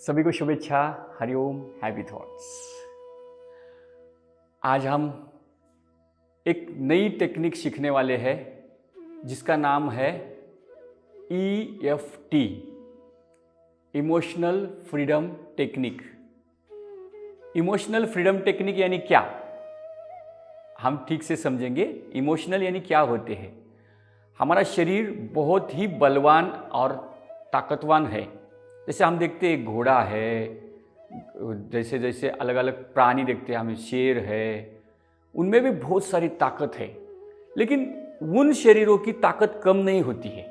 सभी को शुभेच्छा, हरिओम, हैप्पी थॉट्स। आज हम एक नई टेक्निक सीखने वाले हैं जिसका नाम है EFT, emotional freedom technique. Emotional freedom technique यानी क्या, हम ठीक से समझेंगे। इमोशनल यानी क्या होते हैं। हमारा शरीर बहुत ही बलवान और ताकतवान है। जैसे हम देखते हैं घोड़ा है, जैसे जैसे अलग अलग प्राणी देखते हैं, हमें शेर है, उनमें भी बहुत सारी ताकत है, लेकिन उन शरीरों की ताकत कम नहीं होती है।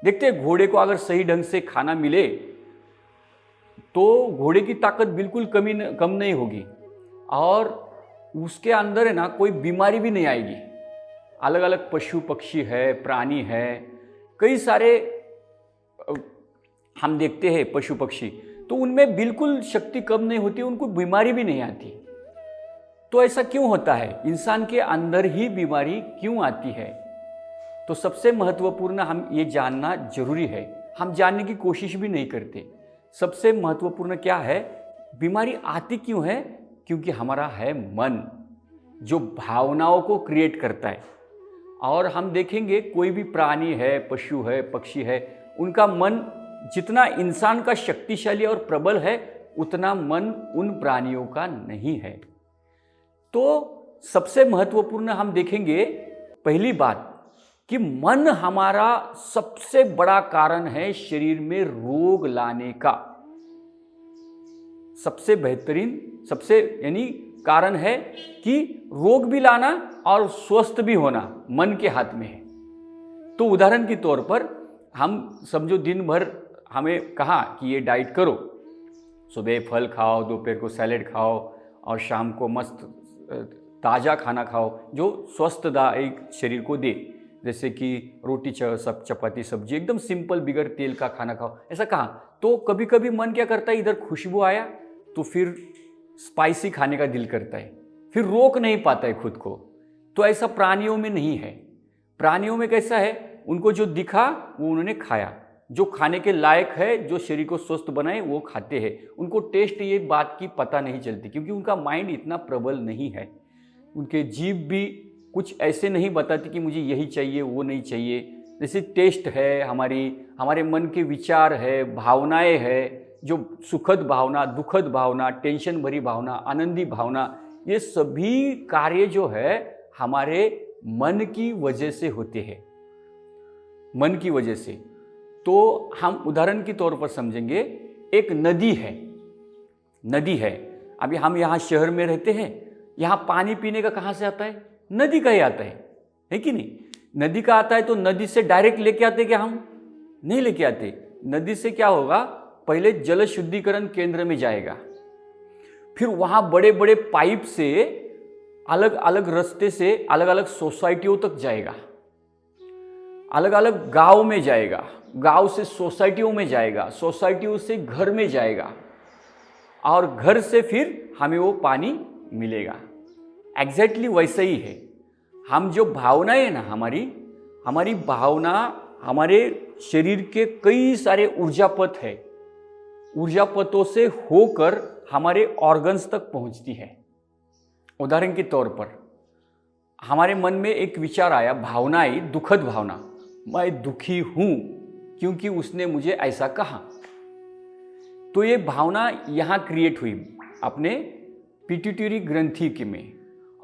देखते हैं घोड़े को अगर सही ढंग से खाना मिले तो घोड़े की ताकत बिल्कुल कम नहीं होगी और उसके अंदर है ना कोई बीमारी भी नहीं आएगी। अलग अलग पशु पक्षी है, प्राणी है, कई सारे हम देखते हैं पशु पक्षी, तो उनमें बिल्कुल शक्ति कम नहीं होती, उनको बीमारी भी नहीं आती। तो ऐसा क्यों होता है, इंसान के अंदर ही बीमारी क्यों आती है? तो सबसे महत्वपूर्ण हम ये जानना जरूरी है। हम जानने की कोशिश भी नहीं करते। सबसे महत्वपूर्ण क्या है, बीमारी आती क्यों है? क्योंकि हमारा है मन जो भावनाओं को क्रिएट करता है। और हम देखेंगे कोई भी प्राणी है, पशु है, पक्षी है, उनका मन जितना इंसान का शक्तिशाली और प्रबल है उतना मन उन प्राणियों का नहीं है। तो सबसे महत्वपूर्ण हम देखेंगे पहली बात कि मन हमारा सबसे बड़ा कारण है शरीर में रोग लाने का। सबसे बेहतरीन यानी कारण है कि रोग भी लाना और स्वस्थ भी होना मन के हाथ में है। तो उदाहरण के तौर पर हम समझो दिन भर हमें कहा कि ये डाइट करो, सुबह फल खाओ, दोपहर को सैलेड खाओ और शाम को मस्त ताज़ा खाना खाओ जो स्वस्थदायक शरीर को दे, जैसे कि रोटी चपाती सब्जी, एकदम सिंपल बिगर तेल का खाना खाओ, ऐसा कहा। तो कभी कभी मन क्या करता है, इधर खुशबू आया तो फिर स्पाइसी खाने का दिल करता है, फिर रोक नहीं पाता है खुद को। तो ऐसा प्राणियों में नहीं है। प्राणियों में कैसा है, उनको जो दिखा वो उन्होंने खाया, जो खाने के लायक है, जो शरीर को स्वस्थ बनाए वो खाते हैं। उनको टेस्ट ये बात की पता नहीं चलती क्योंकि उनका माइंड इतना प्रबल नहीं है। उनके जीभ भी कुछ ऐसे नहीं बताती कि मुझे यही चाहिए वो नहीं चाहिए। जैसे टेस्ट है, हमारे मन के विचार है, भावनाएं है, जो सुखद भावना, दुखद भावना, टेंशन भरी भावना, आनंदी भावना, ये सभी कार्य जो है हमारे मन की वजह से होते हैं, मन की वजह से। तो हम उदाहरण के तौर पर समझेंगे, एक नदी है। अभी हम यहाँ शहर में रहते हैं, यहाँ पानी पीने का कहाँ से आता है? नदी का ही आता है कि नहीं? नदी का आता है तो नदी से डायरेक्ट लेके आते क्या? हम नहीं लेके आते। नदी से क्या होगा, पहले जल शुद्धिकरण केंद्र में जाएगा, फिर वहाँ बड़े बड़े पाइप से अलग अलग रास्ते से अलग अलग सोसाइटियों तक जाएगा, अलग अलग गांव में जाएगा, गांव से सोसाइटियों में जाएगा, सोसाइटियों से घर में जाएगा और घर से फिर हमें वो पानी मिलेगा। एग्जैक्टली वैसे ही है। हम जो भावनाएं ना, हमारी भावना हमारे शरीर के कई सारे ऊर्जापथ है, ऊर्जापथों से होकर हमारे ऑर्गन्स तक पहुंचती है। उदाहरण के तौर पर हमारे मन में एक विचार आया, भावना आई, दुखद भावना, मैं दुखी हूं क्योंकि उसने मुझे ऐसा कहा। तो ये भावना यहां क्रिएट हुई अपने पिट्यूटरी ग्रंथि के में,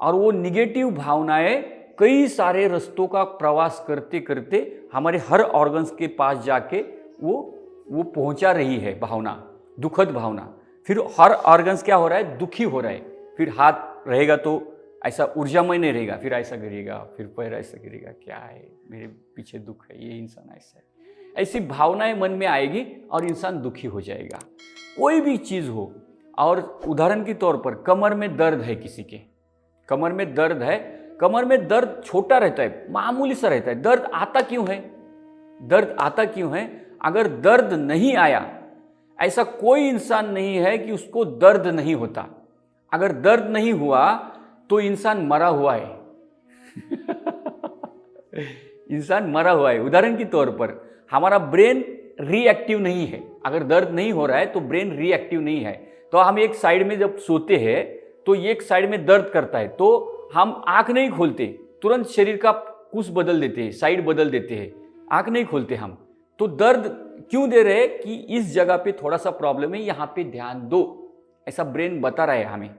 और वो निगेटिव भावनाएं कई सारे रास्तों का प्रवास करते करते हमारे हर ऑर्गन्स के पास जाके वो पहुंचा रही है भावना, दुखद भावना। फिर हर ऑर्गन्स क्या हो रहा है, दुखी हो रहा है। फिर हाथ रहेगा तो ऐसा ऊर्जामय नहीं रहेगा, फिर ऐसा गिरेगा, फिर पैर ऐसा गिरेगा, क्या है मेरे पीछे दुख है, ये इंसान ऐसा है। ऐसी भावनाएं मन में आएगी और इंसान दुखी हो जाएगा, कोई भी चीज़ हो। और उदाहरण के तौर पर कमर में दर्द है, किसी के कमर में दर्द है, कमर में दर्द छोटा रहता है, मामूली सा रहता है। दर्द आता क्यों है? अगर दर्द नहीं आया, ऐसा कोई इंसान नहीं है कि उसको दर्द नहीं होता। अगर दर्द नहीं हुआ तो इंसान मरा हुआ है। इंसान मरा हुआ है। उदाहरण के तौर पर हमारा ब्रेन रिएक्टिव नहीं है। अगर दर्द नहीं हो रहा है तो ब्रेन रिएक्टिव नहीं है। तो हम एक साइड में जब सोते हैं तो एक साइड में दर्द करता है तो हम आंख नहीं खोलते, तुरंत शरीर का कुछ बदल देते हैं, साइड बदल देते हैं, आंख नहीं खोलते हम। तो दर्द क्यों दे रहे हैं कि इस जगह पे थोड़ा सा प्रॉब्लम है, यहाँ पे ध्यान दो, ऐसा ब्रेन बता रहा है हमें,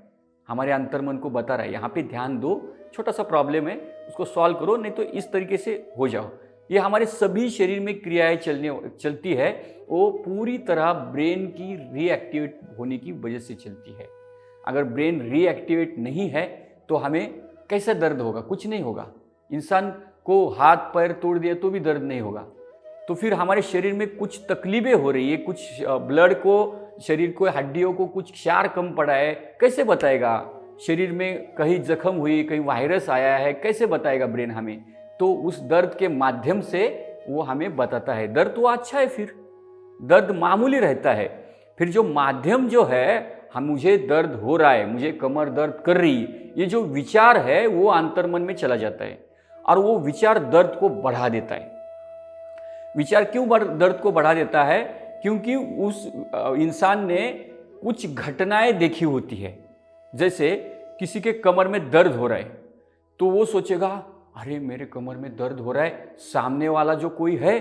हमारे अंतर्मन को बता रहा है यहाँ पे ध्यान दो, छोटा सा प्रॉब्लम है उसको सॉल्व करो, नहीं तो इस तरीके से हो जाओ। ये हमारे सभी शरीर में क्रियाएं चलती है, वो पूरी तरह ब्रेन की रीएक्टिवेट होने की वजह से चलती है। अगर ब्रेन रीएक्टिवेट नहीं है तो हमें कैसे दर्द होगा? कुछ नहीं होगा। इंसान को हाथ पैर तोड़ दिया तो भी दर्द नहीं होगा। तो फिर हमारे शरीर में कुछ तकलीफें हो रही है, कुछ ब्लड को, शरीर को, हड्डियों को कुछ क्षार कम पड़ा है, कैसे बताएगा? शरीर में कहीं जख्म हुई, कहीं वायरस आया है, कैसे बताएगा ब्रेन हमें? तो उस दर्द के माध्यम से वो हमें बताता है। दर्द तो अच्छा है, फिर दर्द मामूली रहता है। फिर जो माध्यम जो है, हम मुझे दर्द हो रहा है, मुझे कमर दर्द कर रही, ये जो विचार है वो अंतर्मन में चला जाता है और वो विचार दर्द को बढ़ा देता है। विचार क्यों दर्द को बढ़ा देता है? क्योंकि उस इंसान ने कुछ घटनाएं देखी होती है। जैसे किसी के कमर में दर्द हो रहा है तो वो सोचेगा, अरे मेरे कमर में दर्द हो रहा है, सामने वाला जो कोई है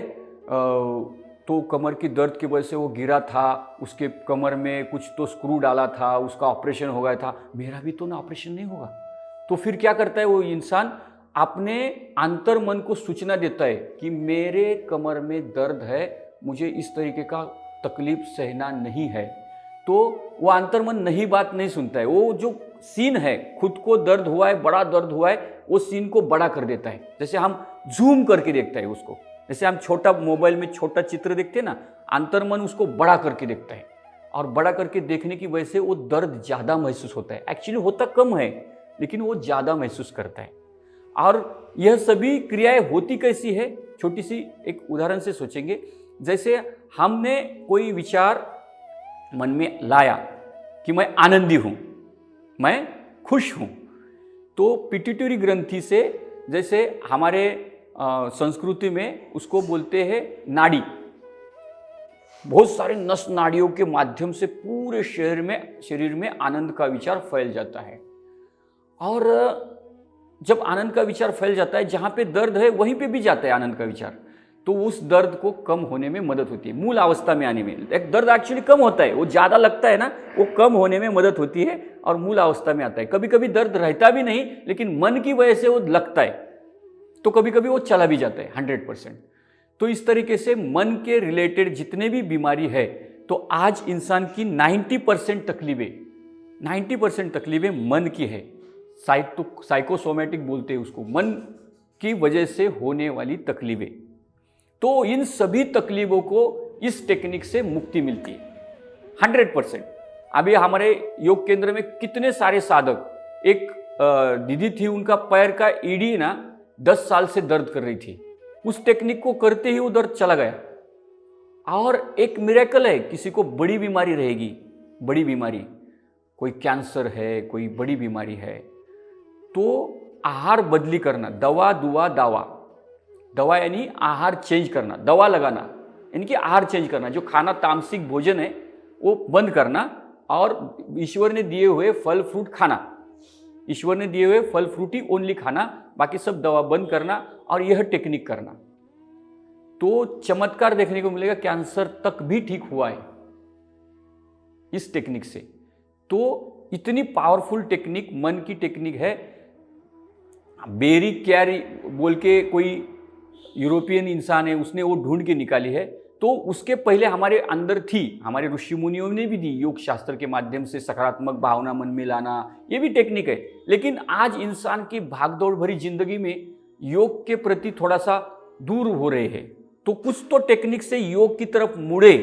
तो कमर की दर्द की वजह से वो गिरा था, उसके कमर में कुछ तो स्क्रू डाला था, उसका ऑपरेशन हो गया था, मेरा भी तो ना ऑपरेशन नहीं होगा। तो फिर क्या करता है वो इंसान? अपने अंतर्मन को सूचना देता है कि मेरे कमर में दर्द है, मुझे इस तरीके का तकलीफ सहना नहीं है। तो वो अंतर्मन नहीं बात नहीं सुनता है, वो जो सीन है, खुद को दर्द हुआ है, बड़ा दर्द हुआ है, वो सीन को बड़ा कर देता है। जैसे हम जूम करके देखता है उसको, जैसे हम छोटा मोबाइल में छोटा चित्र देखते हैं ना, अंतर्मन उसको बड़ा करके देखता है और बड़ा करके देखने की वजह से वो दर्द ज़्यादा महसूस होता है। एक्चुअली होता कम है लेकिन वो ज़्यादा महसूस करता है। और यह सभी क्रियाएं होती कैसी है? छोटी सी एक उदाहरण से सोचेंगे। जैसे हमने कोई विचार मन में लाया कि मैं आनंदी हूँ, मैं खुश हूँ, तो पिट्यूटरी ग्रंथि से, जैसे हमारे संस्कृति में उसको बोलते हैं नाड़ी, बहुत सारे नस नाड़ियों के माध्यम से पूरे शरीर में आनंद का विचार फैल जाता है। और जब आनंद का विचार फैल जाता है, जहाँ पे दर्द है वहीं पे भी जाता है आनंद का विचार, तो उस दर्द को कम होने में मदद होती है, मूल अवस्था में आने में। एक दर्द एक्चुअली कम होता है, वो ज़्यादा लगता है ना, वो कम होने में मदद होती है और मूल अवस्था में आता है। कभी कभी दर्द रहता भी नहीं लेकिन मन की वजह से वो लगता है, तो कभी कभी वो चला भी जाता है 100%। तो इस तरीके से मन के रिलेटेड जितने भी बीमारी है, तो आज इंसान की 90% तकलीफें मन की है। साइकोसोमेटिक बोलते हैं उसको, मन की वजह से होने वाली तकलीफें। तो इन सभी तकलीफों को इस टेक्निक से मुक्ति मिलती है 100%। अभी हमारे योग केंद्र में कितने सारे साधक, एक दीदी थी, उनका पैर का एड़ी ना 10 साल से दर्द कर रही थी, उस टेक्निक को करते ही वो दर्द चला गया। और एक मिरेकल है, किसी को बड़ी बीमारी रहेगी, बड़ी बीमारी, कोई कैंसर है, कोई बड़ी बीमारी है, तो आहार बदली करना, दवा यानी आहार चेंज करना, दवा लगाना यानी कि आहार चेंज करना, जो खाना तामसिक भोजन है वो बंद करना और ईश्वर ने दिए हुए फल फ्रूट खाना, ईश्वर ने दिए हुए फल फ्रूट ही ओनली खाना, बाकी सब दवा बंद करना और यह टेक्निक करना। तो चमत्कार देखने को मिलेगा, कैंसर तक भी ठीक हुआ है इस टेक्निक से। तो इतनी पावरफुल टेक्निक, मन की टेक्निक है। बेरी क्यारी बोल के कोई यूरोपियन इंसान है, उसने वो ढूंढ के निकाली है। तो उसके पहले हमारे अंदर थी, हमारे ऋषि मुनियों ने भी दी, योग शास्त्र के माध्यम से सकारात्मक भावना मन में लाना, ये भी टेक्निक है। लेकिन आज इंसान की भागदौड़ भरी जिंदगी में योग के प्रति थोड़ा सा दूर हो रहे हैं, तो कुछ तो टेक्निक से योग की तरफ मुड़े,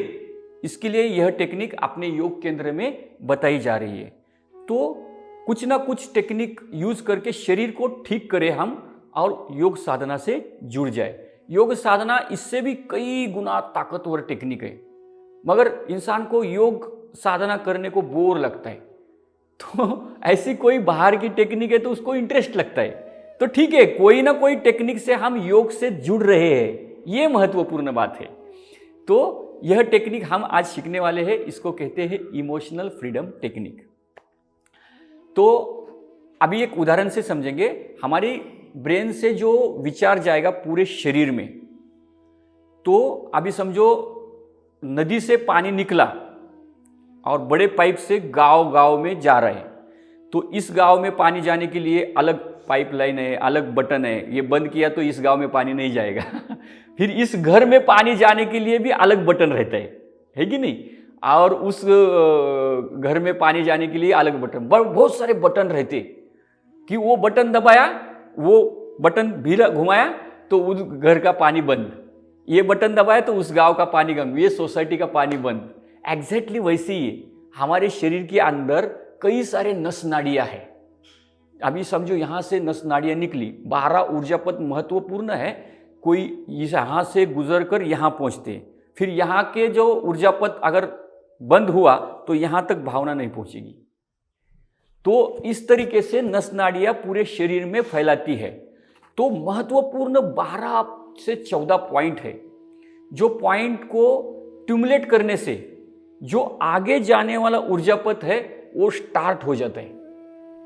इसके लिए यह टेक्निक अपने योग केंद्र में बताई जा रही है। तो कुछ ना कुछ टेक्निक यूज करके शरीर को ठीक करें हम और योग साधना से जुड़ जाए। योग साधना इससे भी कई गुना ताकतवर टेक्निक है, मगर इंसान को योग साधना करने को बोर लगता है। तो ऐसी कोई बाहर की टेक्निक है तो उसको इंटरेस्ट लगता है, तो ठीक है, कोई ना कोई टेक्निक से हम योग से जुड़ रहे हैं, ये महत्वपूर्ण बात है। तो यह टेक्निक हम आज सीखने वाले हैं, इसको कहते हैं इमोशनल फ्रीडम टेक्निक। तो अभी एक उदाहरण से समझेंगे। हमारी ब्रेन से जो विचार जाएगा पूरे शरीर में, तो अभी समझो नदी से पानी निकला और बड़े पाइप से गांव गांव में जा रहे हैं, तो इस गांव में पानी जाने के लिए अलग पाइपलाइन है, अलग बटन है, ये बंद किया तो इस गांव में पानी नहीं जाएगा। फिर इस घर में पानी जाने के लिए भी अलग बटन रहता है कि नहीं, और उस घर में पानी जाने के लिए अलग बटन, बहुत सारे बटन रहते कि वो बटन दबाया, वो बटन भीड़ा घुमाया तो उस घर का पानी बंद, ये बटन दबाया तो उस गांव का पानी बंद, ये सोसाइटी का पानी बंद। एग्जैक्टली वैसे ही हमारे शरीर के अंदर कई सारे नस नाड़ियाँ हैं। अभी समझो यहाँ से नस नाड़ियाँ निकली, 12 ऊर्जा पथ महत्वपूर्ण है, कोई यहाँ से गुजर कर यहाँ पहुँचते, फिर यहाँ के जो ऊर्जा पथ अगर बंद हुआ तो यहाँ तक भावना नहीं पहुँचेगी। तो इस तरीके से नस नाड़ियाँ पूरे शरीर में फैलाती है। तो महत्वपूर्ण 12 से 14 पॉइंट है, जो पॉइंट को ट्यूमुलेट करने से जो आगे जाने वाला ऊर्जा पथ है वो स्टार्ट हो जाता है,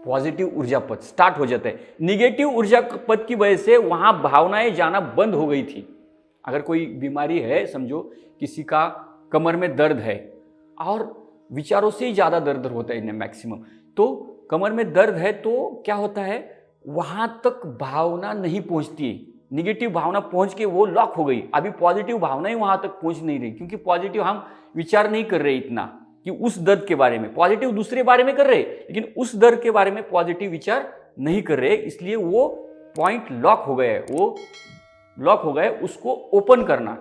पॉजिटिव ऊर्जा पथ स्टार्ट हो जाता है। निगेटिव ऊर्जा पथ की वजह से वहां भावनाएं जाना बंद हो गई थी। अगर कोई बीमारी है, समझो किसी का कमर में दर्द है और विचारों से ही ज़्यादा दर्द होता है इन्हें मैक्सिमम, तो कमर में दर्द है तो क्या होता है, वहां तक भावना नहीं पहुंचती, निगेटिव भावना पहुंच के वो लॉक हो गई। अभी पॉजिटिव भावनाएं वहां तक पहुंच नहीं रही, क्योंकि पॉजिटिव हम विचार नहीं कर रहे इतना कि उस दर्द के बारे में, पॉजिटिव दूसरे बारे में कर रहे, लेकिन उस दर्द के बारे में पॉजिटिव विचार नहीं कर रहे, इसलिए वो पॉइंट लॉक हो गए, वो लॉक हो गए। उसको ओपन करना,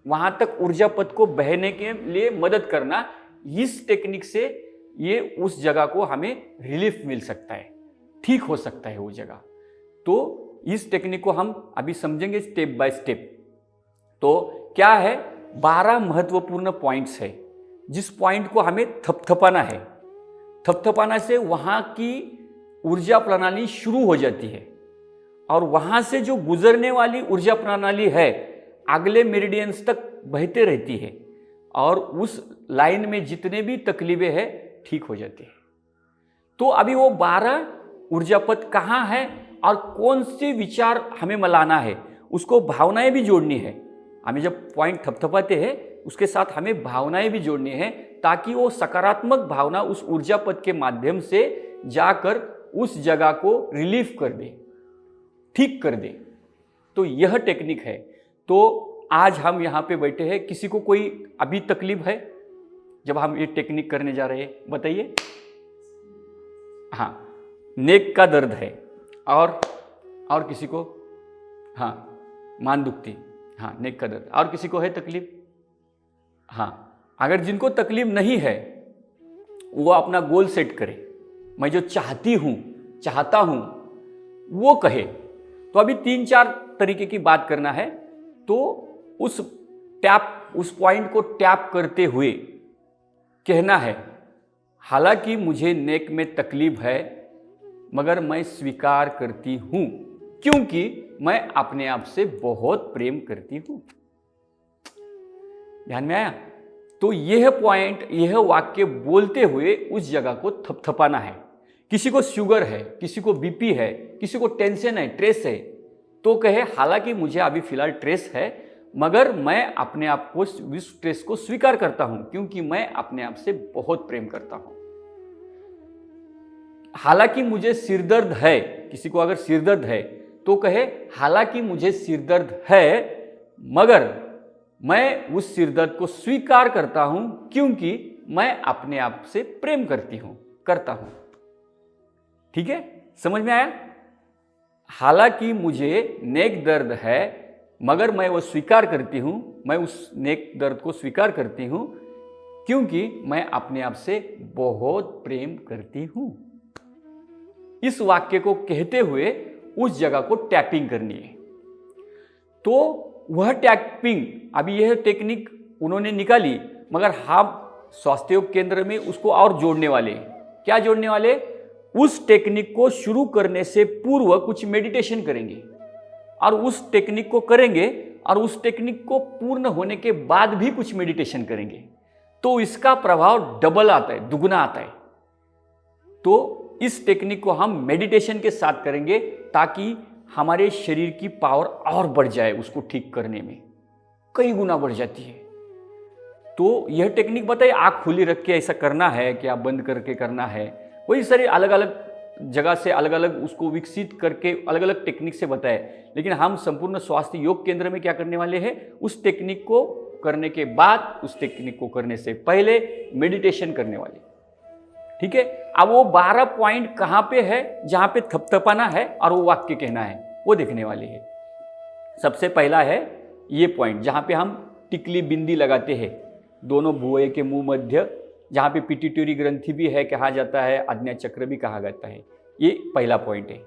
वहां तक ऊर्जा पथ को बहने के लिए मदद करना, इस टेक्निक से ये उस जगह को हमें रिलीफ मिल सकता है, ठीक हो सकता है वो जगह। तो इस टेक्निक को हम अभी समझेंगे स्टेप बाय स्टेप। तो क्या है, 12 महत्वपूर्ण पॉइंट्स है, जिस पॉइंट को हमें थपथपाना है। थपथपाना से वहां की ऊर्जा प्रणाली शुरू हो जाती है और वहां से जो गुजरने वाली ऊर्जा प्रणाली है अगले मेरिडियंस तक बहते रहती है और उस लाइन में जितने भी तकलीफें हैं ठीक हो जाती है। तो अभी वो 12 ऊर्जा पथ कहाँ है और कौन से विचार हमें मलाना है, उसको भावनाएं भी जोड़नी है। हमें जब पॉइंट थपथपाते हैं उसके साथ हमें भावनाएं भी जोड़नी है, ताकि वो सकारात्मक भावना उस ऊर्जा पथ के माध्यम से जाकर उस जगह को रिलीफ कर दे, ठीक कर दे। तो यह टेक्निक है। तो आज हम यहाँ पे बैठे हैं, किसी को कोई अभी तकलीफ है जब हम ये टेक्निक करने जा रहे हैं, बताइए। हाँ, नेक का दर्द है और किसी को, हाँ मान दुखती, हाँ नेक का दर्द, और किसी को है तकलीफ। हाँ, अगर जिनको तकलीफ नहीं है वो अपना गोल सेट करे, मैं जो चाहता हूं वो कहे। तो अभी 3-4 तरीके की बात करना है। तो उस पॉइंट को टैप करते हुए कहना है, हालांकि मुझे नेक में तकलीफ है मगर मैं स्वीकार करती हूं, क्योंकि मैं अपने आप से बहुत प्रेम करती हूं। ध्यान में आया? तो यह पॉइंट, यह वाक्य बोलते हुए उस जगह को थपथपाना है। किसी को शुगर है, किसी को बीपी है, किसी को टेंशन है, स्ट्रेस है, तो कहे हालांकि मुझे अभी फिलहाल स्ट्रेस है मगर मैं अपने आप को, इस स्ट्रेस को स्वीकार करता हूं, क्योंकि मैं अपने आप से बहुत प्रेम करता हूं। हालांकि मुझे सिरदर्द है, किसी को अगर सिरदर्द है तो कहे हालांकि मुझे सिरदर्द है मगर मैं उस सिरदर्द को स्वीकार करता हूं, क्योंकि मैं अपने आप से प्रेम करता हूं। ठीक है, समझ में आया? हालांकि मुझे नेक दर्द है मगर मैं वो स्वीकार करती हूं, मैं उस नेक दर्द को स्वीकार करती हूं, क्योंकि मैं अपने आप से बहुत प्रेम करती हूं। इस वाक्य को कहते हुए उस जगह को टैपिंग करनी है। तो वह टैपिंग, अभी यह टेक्निक उन्होंने निकाली, मगर हम स्वास्थ्य योग केंद्र में उसको और जोड़ने वाले। क्या जोड़ने वाले? उस टेक्निक को शुरू करने से पूर्व कुछ मेडिटेशन करेंगे और उस टेक्निक को करेंगे और उस टेक्निक को पूर्ण होने के बाद भी कुछ मेडिटेशन करेंगे तो इसका प्रभाव डबल आता है, दुगना आता है। तो इस टेक्निक को हम मेडिटेशन के साथ करेंगे ताकि हमारे शरीर की पावर और बढ़ जाए, उसको ठीक करने में कई गुना बढ़ जाती है। तो यह टेक्निक बताइए, आँख खुली रख के ऐसा करना है कि आप बंद करके करना है, वही सारे अलग अलग जगह से अलग अलग उसको विकसित करके अलग अलग टेक्निक से बताए। लेकिन हम संपूर्ण स्वास्थ्य योग केंद्र में क्या करने वाले हैं, उस टेक्निक को करने के बाद, उस टेक्निक को करने से पहले मेडिटेशन करने वाले। ठीक है, अब वो 12 पॉइंट कहाँ पे है जहाँ पे थपथपाना है और वो वाक्य कहना है, वो देखने वाले हैं। सबसे पहला है ये पॉइंट जहाँ पे हम टिकली बिंदी लगाते हैं दोनों भुए के मुंह मध्य, जहाँ पे पिट्यूटरी ग्रंथि भी है कहा जाता है, आज्ञा चक्र भी कहा जाता है। ये पहला पॉइंट है।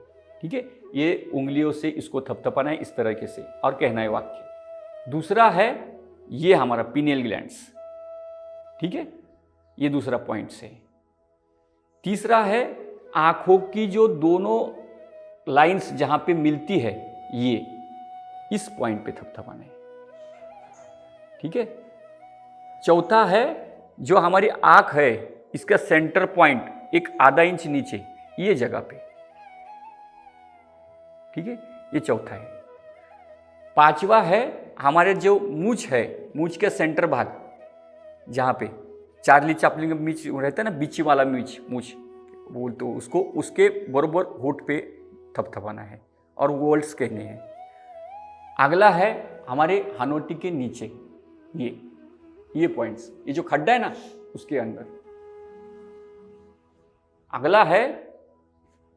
ठीक है, ये उंगलियों से इसको थपथपाना है इस तरीके से और कहना है वाक्य। दूसरा है ये हमारा पिनियल ग्लैंड्स। ठीक है, ये दूसरा पॉइंट है। तीसरा है आंखों की जो दोनों लाइंस जहां पे मिलती है, ये इस पॉइंट पे थपथपाना है। ठीक है, चौथा है जो हमारी आंख है इसका सेंटर पॉइंट एक आधा इंच नीचे, ये जगह पे। ठीक है, ये चौथा है। पांचवा है हमारे जो मूंछ है, मूंछ के सेंटर भाग जहां पे चार्ली चैपलिन का मूंछ रहता है ना, बीची वाला मूंछ बोल, तो उसको उसके बरोबर होठ पे थपथपाना है और वर्ड्स कहने हैं। अगला है हमारे हनोटी के नीचे ये पॉइंट्स, ये जो खड्डा है ना उसके अंदर। अगला है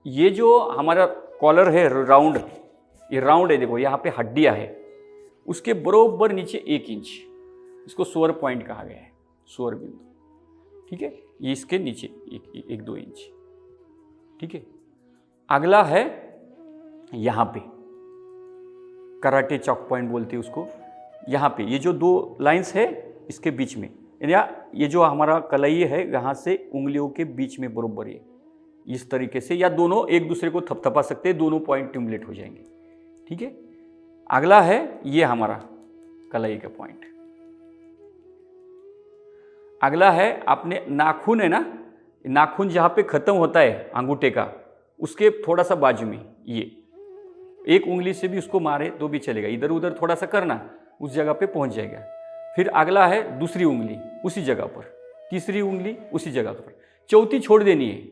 ये जो हमारा कॉलर है राउंड, ये राउंड है, देखो यहाँ पे हड्डियां है, उसके बरोबर नीचे 1 इंच, इसको स्वर पॉइंट कहा गया है, स्वर बिंदु। ठीक है, ये इसके नीचे 1-2 इंच। ठीक है, अगला है यहाँ पे कराटे चौक पॉइंट बोलते हैं उसको, यहाँ पे ये जो 2 लाइंस है इसके बीच में, या ये जो हमारा कलाई है यहाँ से उंगलियों के बीच में बरोबर ये इस तरीके से, या दोनों एक दूसरे को थपथपा सकते हैं, दोनों पॉइंट स्टिमुलेट हो जाएंगे। ठीक है, अगला है ये हमारा कलाई का पॉइंट। अगला है अपने नाखून है ना, नाखून जहाँ पे खत्म होता है अंगूठे का, उसके थोड़ा सा बाजू में ये एक उंगली से भी उसको मारे तो भी चलेगा, इधर उधर थोड़ा सा करना, उस जगह पे पहुंच जाएगा। फिर अगला है दूसरी उंगली उसी जगह पर, तीसरी उंगली उसी जगह पर, चौथी छोड़ देनी है,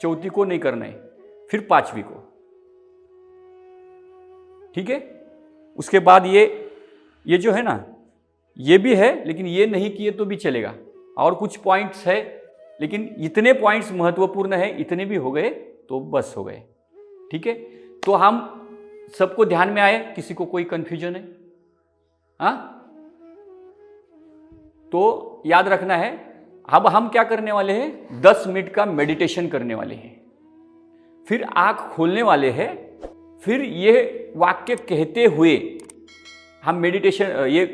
चौथी को नहीं करना है, फिर पांचवी को। ठीक है, उसके बाद ये जो है ना, ये भी है लेकिन ये नहीं किए तो भी चलेगा, और कुछ पॉइंट्स है लेकिन इतने पॉइंट्स महत्वपूर्ण है, इतने भी हो गए तो बस हो गए। ठीक है, तो हम सबको ध्यान में आए, किसी को कोई कंफ्यूजन है? हाँ, तो याद रखना है, अब हम क्या करने वाले हैं, 10 मिनट का मेडिटेशन करने वाले हैं, फिर आंख खोलने वाले हैं, फिर ये वाक्य कहते हुए हम मेडिटेशन ये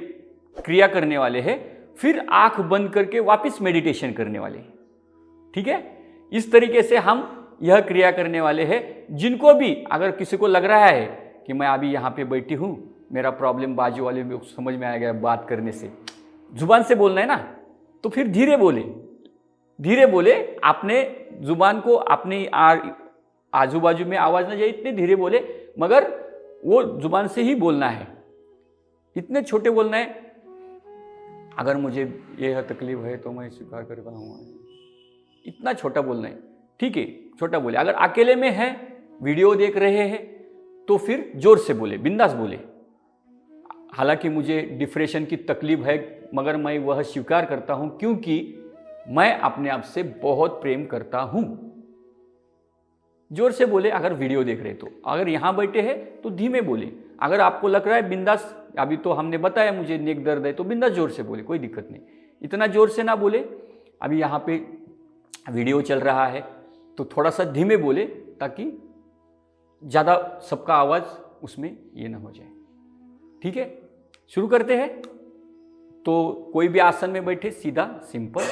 क्रिया करने वाले हैं, फिर आंख बंद करके वापस मेडिटेशन करने वाले हैं। ठीक है, इस तरीके से हम यह क्रिया करने वाले हैं। जिनको भी अगर किसी को लग रहा है कि मैं अभी यहाँ पे बैठी हूँ, मेरा प्रॉब्लम बाजू वाले में समझ में आ गया बात करने से, जुबान से बोलना है ना, तो फिर धीरे बोले, अपने जुबान को अपने आजू बाजू में आवाज ना जाए, इतने धीरे बोले, मगर वो जुबान से ही बोलना है, इतने छोटे बोलना है। अगर मुझे यह तकलीफ है तो मैं स्वीकार कर रहा हूँ, इतना छोटा बोलना है। ठीक है, छोटा बोले। अगर अकेले में है, वीडियो देख रहे हैं, तो फिर जोर से बोले, बिंदास बोले, हालांकि मुझे डिप्रेशन की तकलीफ है मगर मैं वह स्वीकार करता हूं क्योंकि मैं अपने आप से बहुत प्रेम करता हूं। जोर से बोले अगर वीडियो देख रहे तो, अगर यहां बैठे हैं तो धीमे बोले। अगर आपको लग रहा है बिंदास, अभी तो हमने बताया मुझे नेक दर्द है, तो बिंदास जोर से बोले, कोई दिक्कत नहीं। इतना जोर से ना बोले, अभी यहाँ पे वीडियो चल रहा है तो थोड़ा सा धीमे बोले ताकि ज़्यादा सबका आवाज़ उसमें ये ना हो जाए। ठीक है, शुरू करते हैं। तो कोई भी आसन में बैठे, सीधा सिंपल,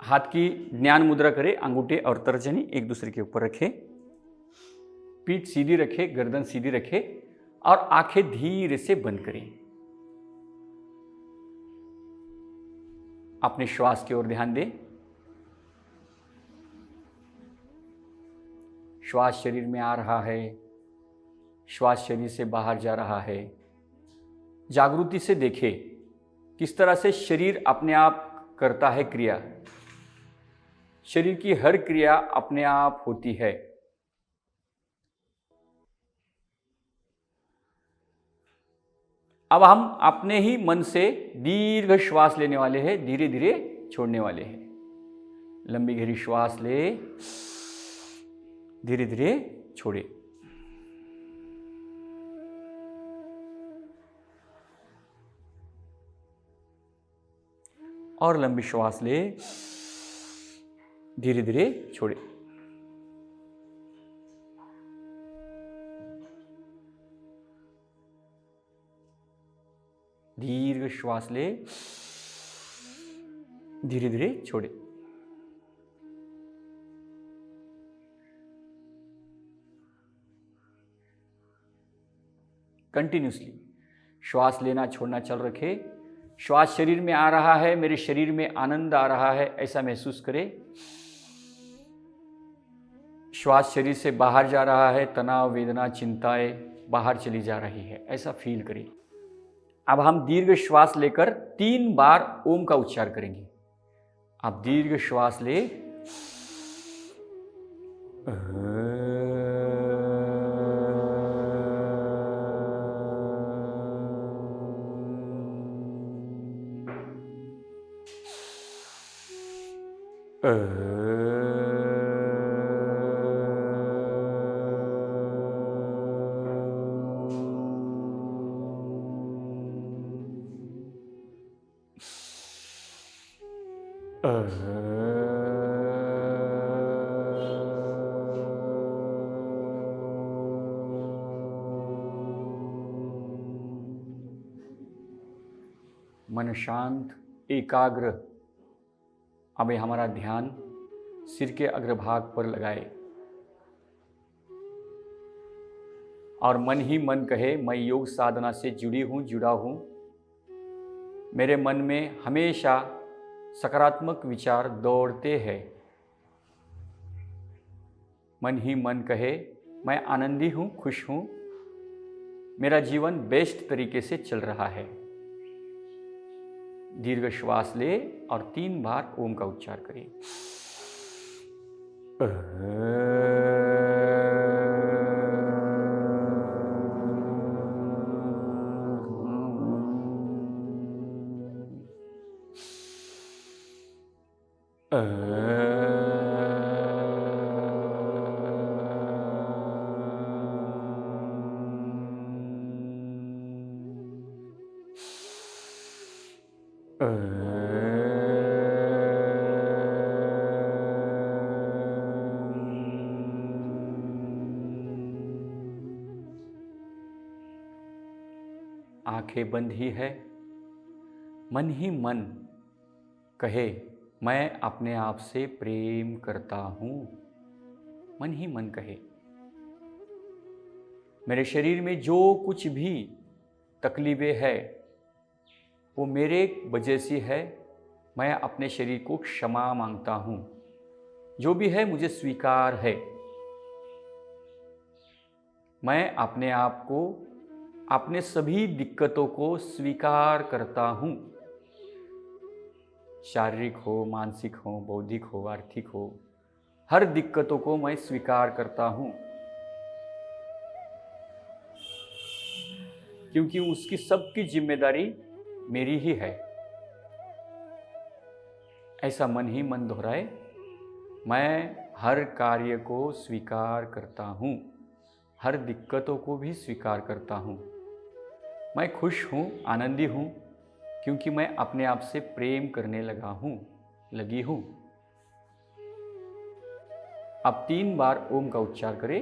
हाथ की ज्ञान मुद्रा करें, अंगूठे और तर्जनी एक दूसरे के ऊपर रखें। पीठ सीधी रखें, गर्दन सीधी रखें और आंखें धीरे से बंद करें। अपने श्वास की ओर ध्यान दें। श्वास शरीर में आ रहा है, श्वास शरीर से बाहर जा रहा है। जागृति से देखें किस तरह से शरीर अपने आप करता है क्रिया। शरीर की हर क्रिया अपने आप होती है। अब हम अपने ही मन से दीर्घ श्वास लेने वाले हैं, धीरे धीरे छोड़ने वाले हैं। लंबी गहरी श्वास ले, धीरे धीरे छोड़े। और लंबी श्वास ले, धीरे धीरे छोड़े। दीर्घ श्वास ले, धीरे धीरे छोड़े। कंटिन्यूसली श्वास लेना छोड़ना चल रखे। श्वास शरीर में आ रहा है, मेरे शरीर में आनंद आ रहा है, ऐसा महसूस करें। श्वास शरीर से बाहर जा रहा है, तनाव, वेदना, चिंताएं बाहर चली जा रही है, ऐसा फील करें। अब हम दीर्घ श्वास लेकर 3 बार ओम का उच्चार करेंगे। आप दीर्घ श्वास ले, मन शांत, एकाग्र। अब हमारा ध्यान सिर के अग्रभाग पर लगाए और मन ही मन कहे, मैं योग साधना से जुड़ी हूं, जुड़ा हूं। मेरे मन में हमेशा सकारात्मक विचार दौड़ते हैं। मन ही मन कहे, मैं आनंदी हूं, खुश हूं, मेरा जीवन बेस्ट तरीके से चल रहा है। दीर्घ श्वास ले और 3 बार ओम का उच्चार करें। आंखें बंद ही है। मन ही मन कहे, मैं अपने आप से प्रेम करता हूं। मन ही मन कहे, मेरे शरीर में जो कुछ भी तकलीफें है वो मेरे वजह से है। मैं अपने शरीर को क्षमा मांगता हूं। जो भी है मुझे स्वीकार है। मैं अपने आप को, अपने सभी दिक्कतों को स्वीकार करता हूं। शारीरिक हो, मानसिक हो, बौद्धिक हो, आर्थिक हो, हर दिक्कतों को मैं स्वीकार करता हूं, क्योंकि उसकी सबकी जिम्मेदारी मेरी ही है। ऐसा मन ही मन दोहराए। मैं हर कार्य को स्वीकार करता हूं, हर दिक्कतों को भी स्वीकार करता हूं। मैं खुश हूं, आनंदी हूं, क्योंकि मैं अपने आप से प्रेम करने लगा हूं, लगी हूं। अब 3 बार ओम का उच्चार करें।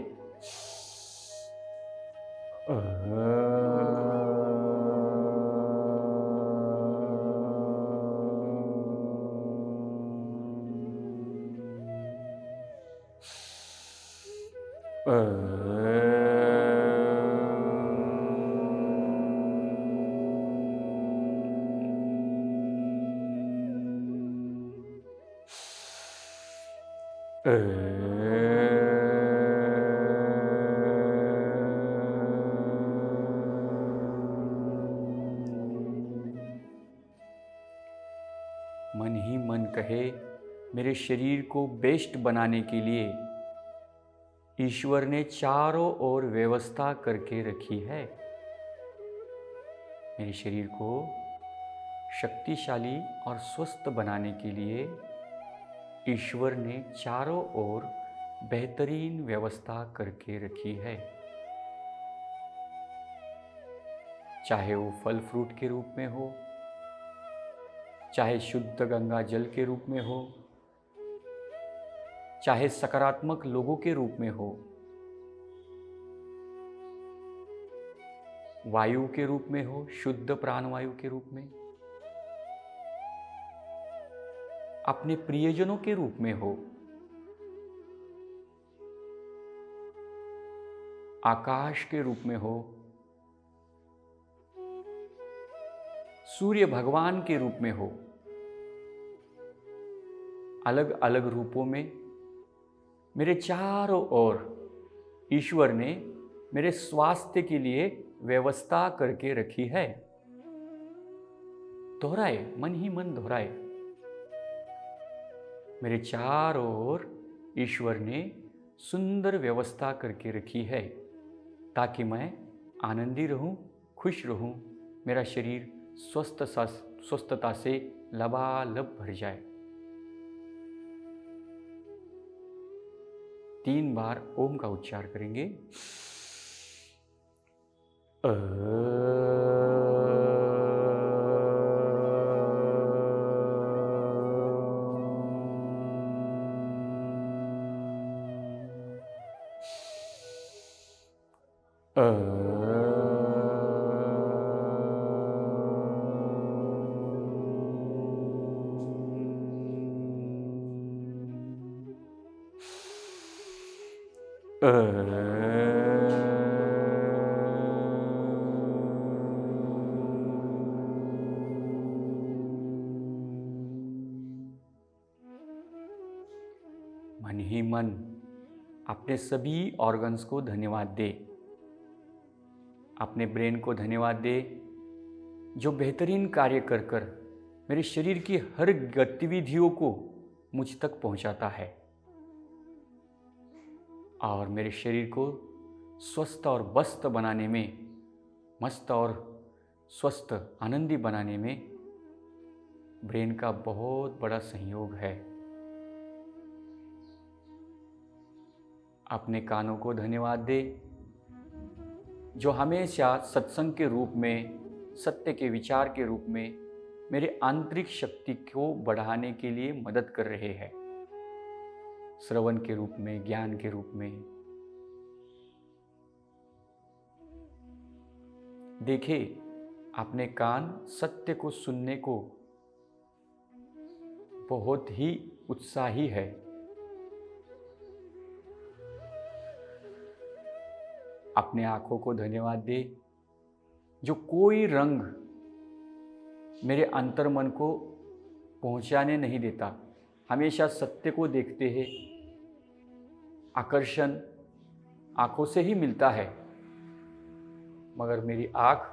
मन ही मन कहे, मेरे शरीर को बेस्ट बनाने के लिए ईश्वर ने चारों ओर व्यवस्था करके रखी है। मेरे शरीर को शक्तिशाली और स्वस्थ बनाने के लिए ईश्वर ने चारों ओर बेहतरीन व्यवस्था करके रखी है। चाहे वो फल फ्रूट के रूप में हो, चाहे शुद्ध गंगा जल के रूप में हो, चाहे सकारात्मक लोगों के रूप में हो, वायु के रूप में हो, शुद्ध प्राणवायु के रूप में, अपने प्रियजनों के रूप में हो, आकाश के रूप में हो, सूर्य भगवान के रूप में हो, अलग अलग रूपों में मेरे चारों ओर ईश्वर ने मेरे स्वास्थ्य के लिए व्यवस्था करके रखी है। दोहराए, मन ही मन दोहराए। मेरे चारों ओर ईश्वर ने सुंदर व्यवस्था करके रखी है ताकि मैं आनंदी रहूं, खुश रहूं, मेरा शरीर स्वस्थता से लबालब भर जाए। 3 बार ओम का उच्चार करेंगे। मन ही मन अपने सभी ऑर्गन्स को धन्यवाद दे। अपने ब्रेन को धन्यवाद दे जो बेहतरीन कार्य कर कर मेरे शरीर की हर गतिविधियों को मुझ तक पहुंचाता है और मेरे शरीर को स्वस्थ और मस्त बनाने में, मस्त और स्वस्थ आनंदी बनाने में ब्रेन का बहुत बड़ा सहयोग है। अपने कानों को धन्यवाद दे जो हमेशा सत्संग के रूप में, सत्य के विचार के रूप में मेरे आंतरिक शक्ति को बढ़ाने के लिए मदद कर रहे हैं, श्रवण के रूप में, ज्ञान के रूप में। देखे, अपने कान सत्य को सुनने को बहुत ही उत्साही है। अपने आँखों को धन्यवाद दे जो कोई रंग मेरे अंतर्मन को पहुंचाने नहीं देता, हमेशा सत्य को देखते हैं। आकर्षण आँखों से ही मिलता है, मगर मेरी आँख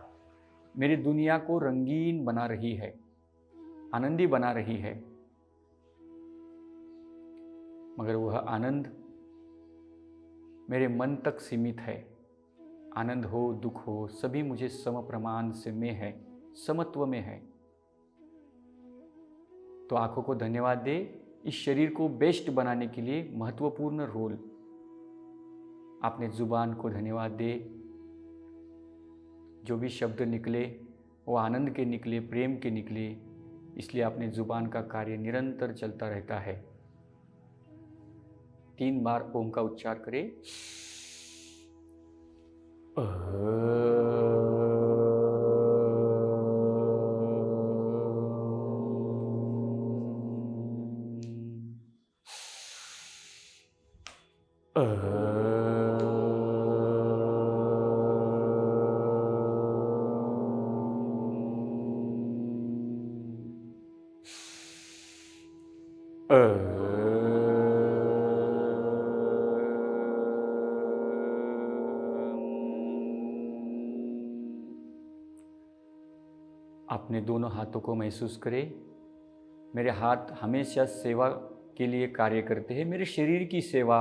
मेरी दुनिया को रंगीन बना रही है, आनंदी बना रही है। मगर वह आनंद मेरे मन तक सीमित है। आनंद हो, दुख हो, सभी मुझे सम प्रमाण से में है, समत्व में है। तो आंखों को धन्यवाद दे इस शरीर को बेस्ट बनाने के लिए महत्वपूर्ण रोल। अपने जुबान को धन्यवाद दे, जो भी शब्द निकले वो आनंद के निकले, प्रेम के निकले, इसलिए अपने जुबान का कार्य निरंतर चलता रहता है। 3 बार ओम का उच्चार करें। अपने दोनों हाथों को महसूस करें। मेरे हाथ हमेशा सेवा के लिए कार्य करते हैं, मेरे शरीर की सेवा,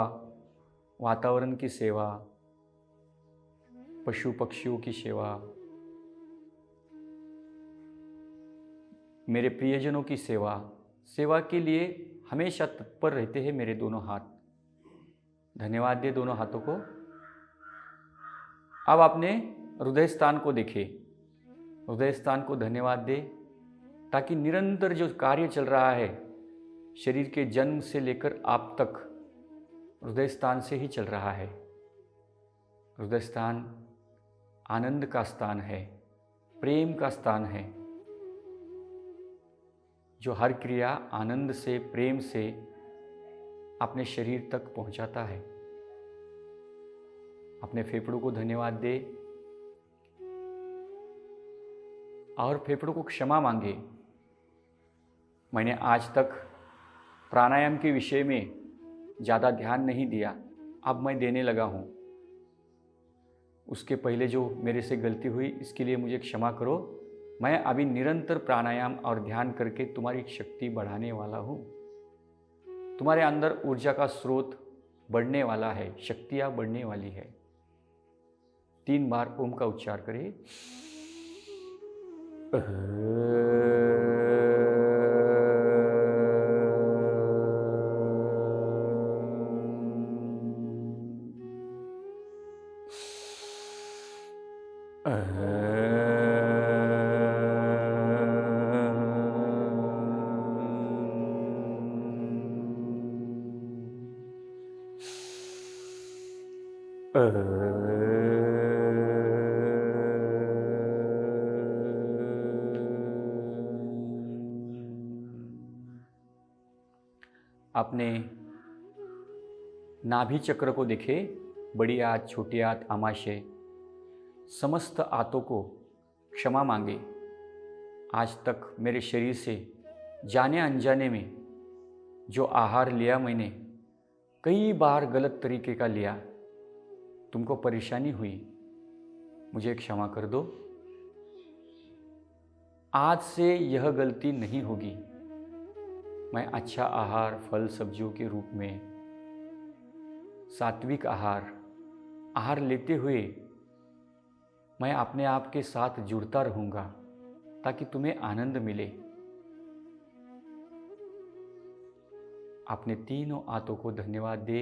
वातावरण की सेवा, पशु पक्षियों की सेवा, मेरे प्रियजनों की सेवा, सेवा के लिए हमेशा तत्पर रहते हैं मेरे दोनों हाथ। धन्यवाद दे दोनों हाथों को। अब अपने हृदय स्थान को देखें, हृदय स्थान को धन्यवाद दे, ताकि निरंतर जो कार्य चल रहा है शरीर के जन्म से लेकर आप तक हृदय स्थान से ही चल रहा है। हृदय स्थान आनंद का स्थान है, प्रेम का स्थान है, जो हर क्रिया आनंद से, प्रेम से अपने शरीर तक पहुंचाता है। अपने फेफड़ों को धन्यवाद दे और फेफड़ों को क्षमा मांगे। मैंने आज तक प्राणायाम के विषय में ज़्यादा ध्यान नहीं दिया, अब मैं देने लगा हूँ। उसके पहले जो मेरे से गलती हुई इसके लिए मुझे क्षमा करो। मैं अभी निरंतर प्राणायाम और ध्यान करके तुम्हारी शक्ति बढ़ाने वाला हूँ। तुम्हारे अंदर ऊर्जा का स्रोत बढ़ने वाला है, शक्तियाँ बढ़ने वाली है। 3 बार ओम का उच्चार करें। अपने नाभि चक्र को देखें, बड़ी आंत, छोटी आंत, आमाशय, समस्त आंतों को क्षमा मांगे। आज तक मेरे शरीर से जाने अनजाने में जो आहार लिया मैंने, कई बार गलत तरीके का लिया, तुमको परेशानी हुई, मुझे क्षमा कर दो। आज से यह गलती नहीं होगी। मैं अच्छा आहार, फल सब्जियों के रूप में, सात्विक आहार लेते हुए मैं अपने आप के साथ जुड़ता रहूँगा ताकि तुम्हें आनंद मिले। अपने तीनों आंतों को धन्यवाद दे,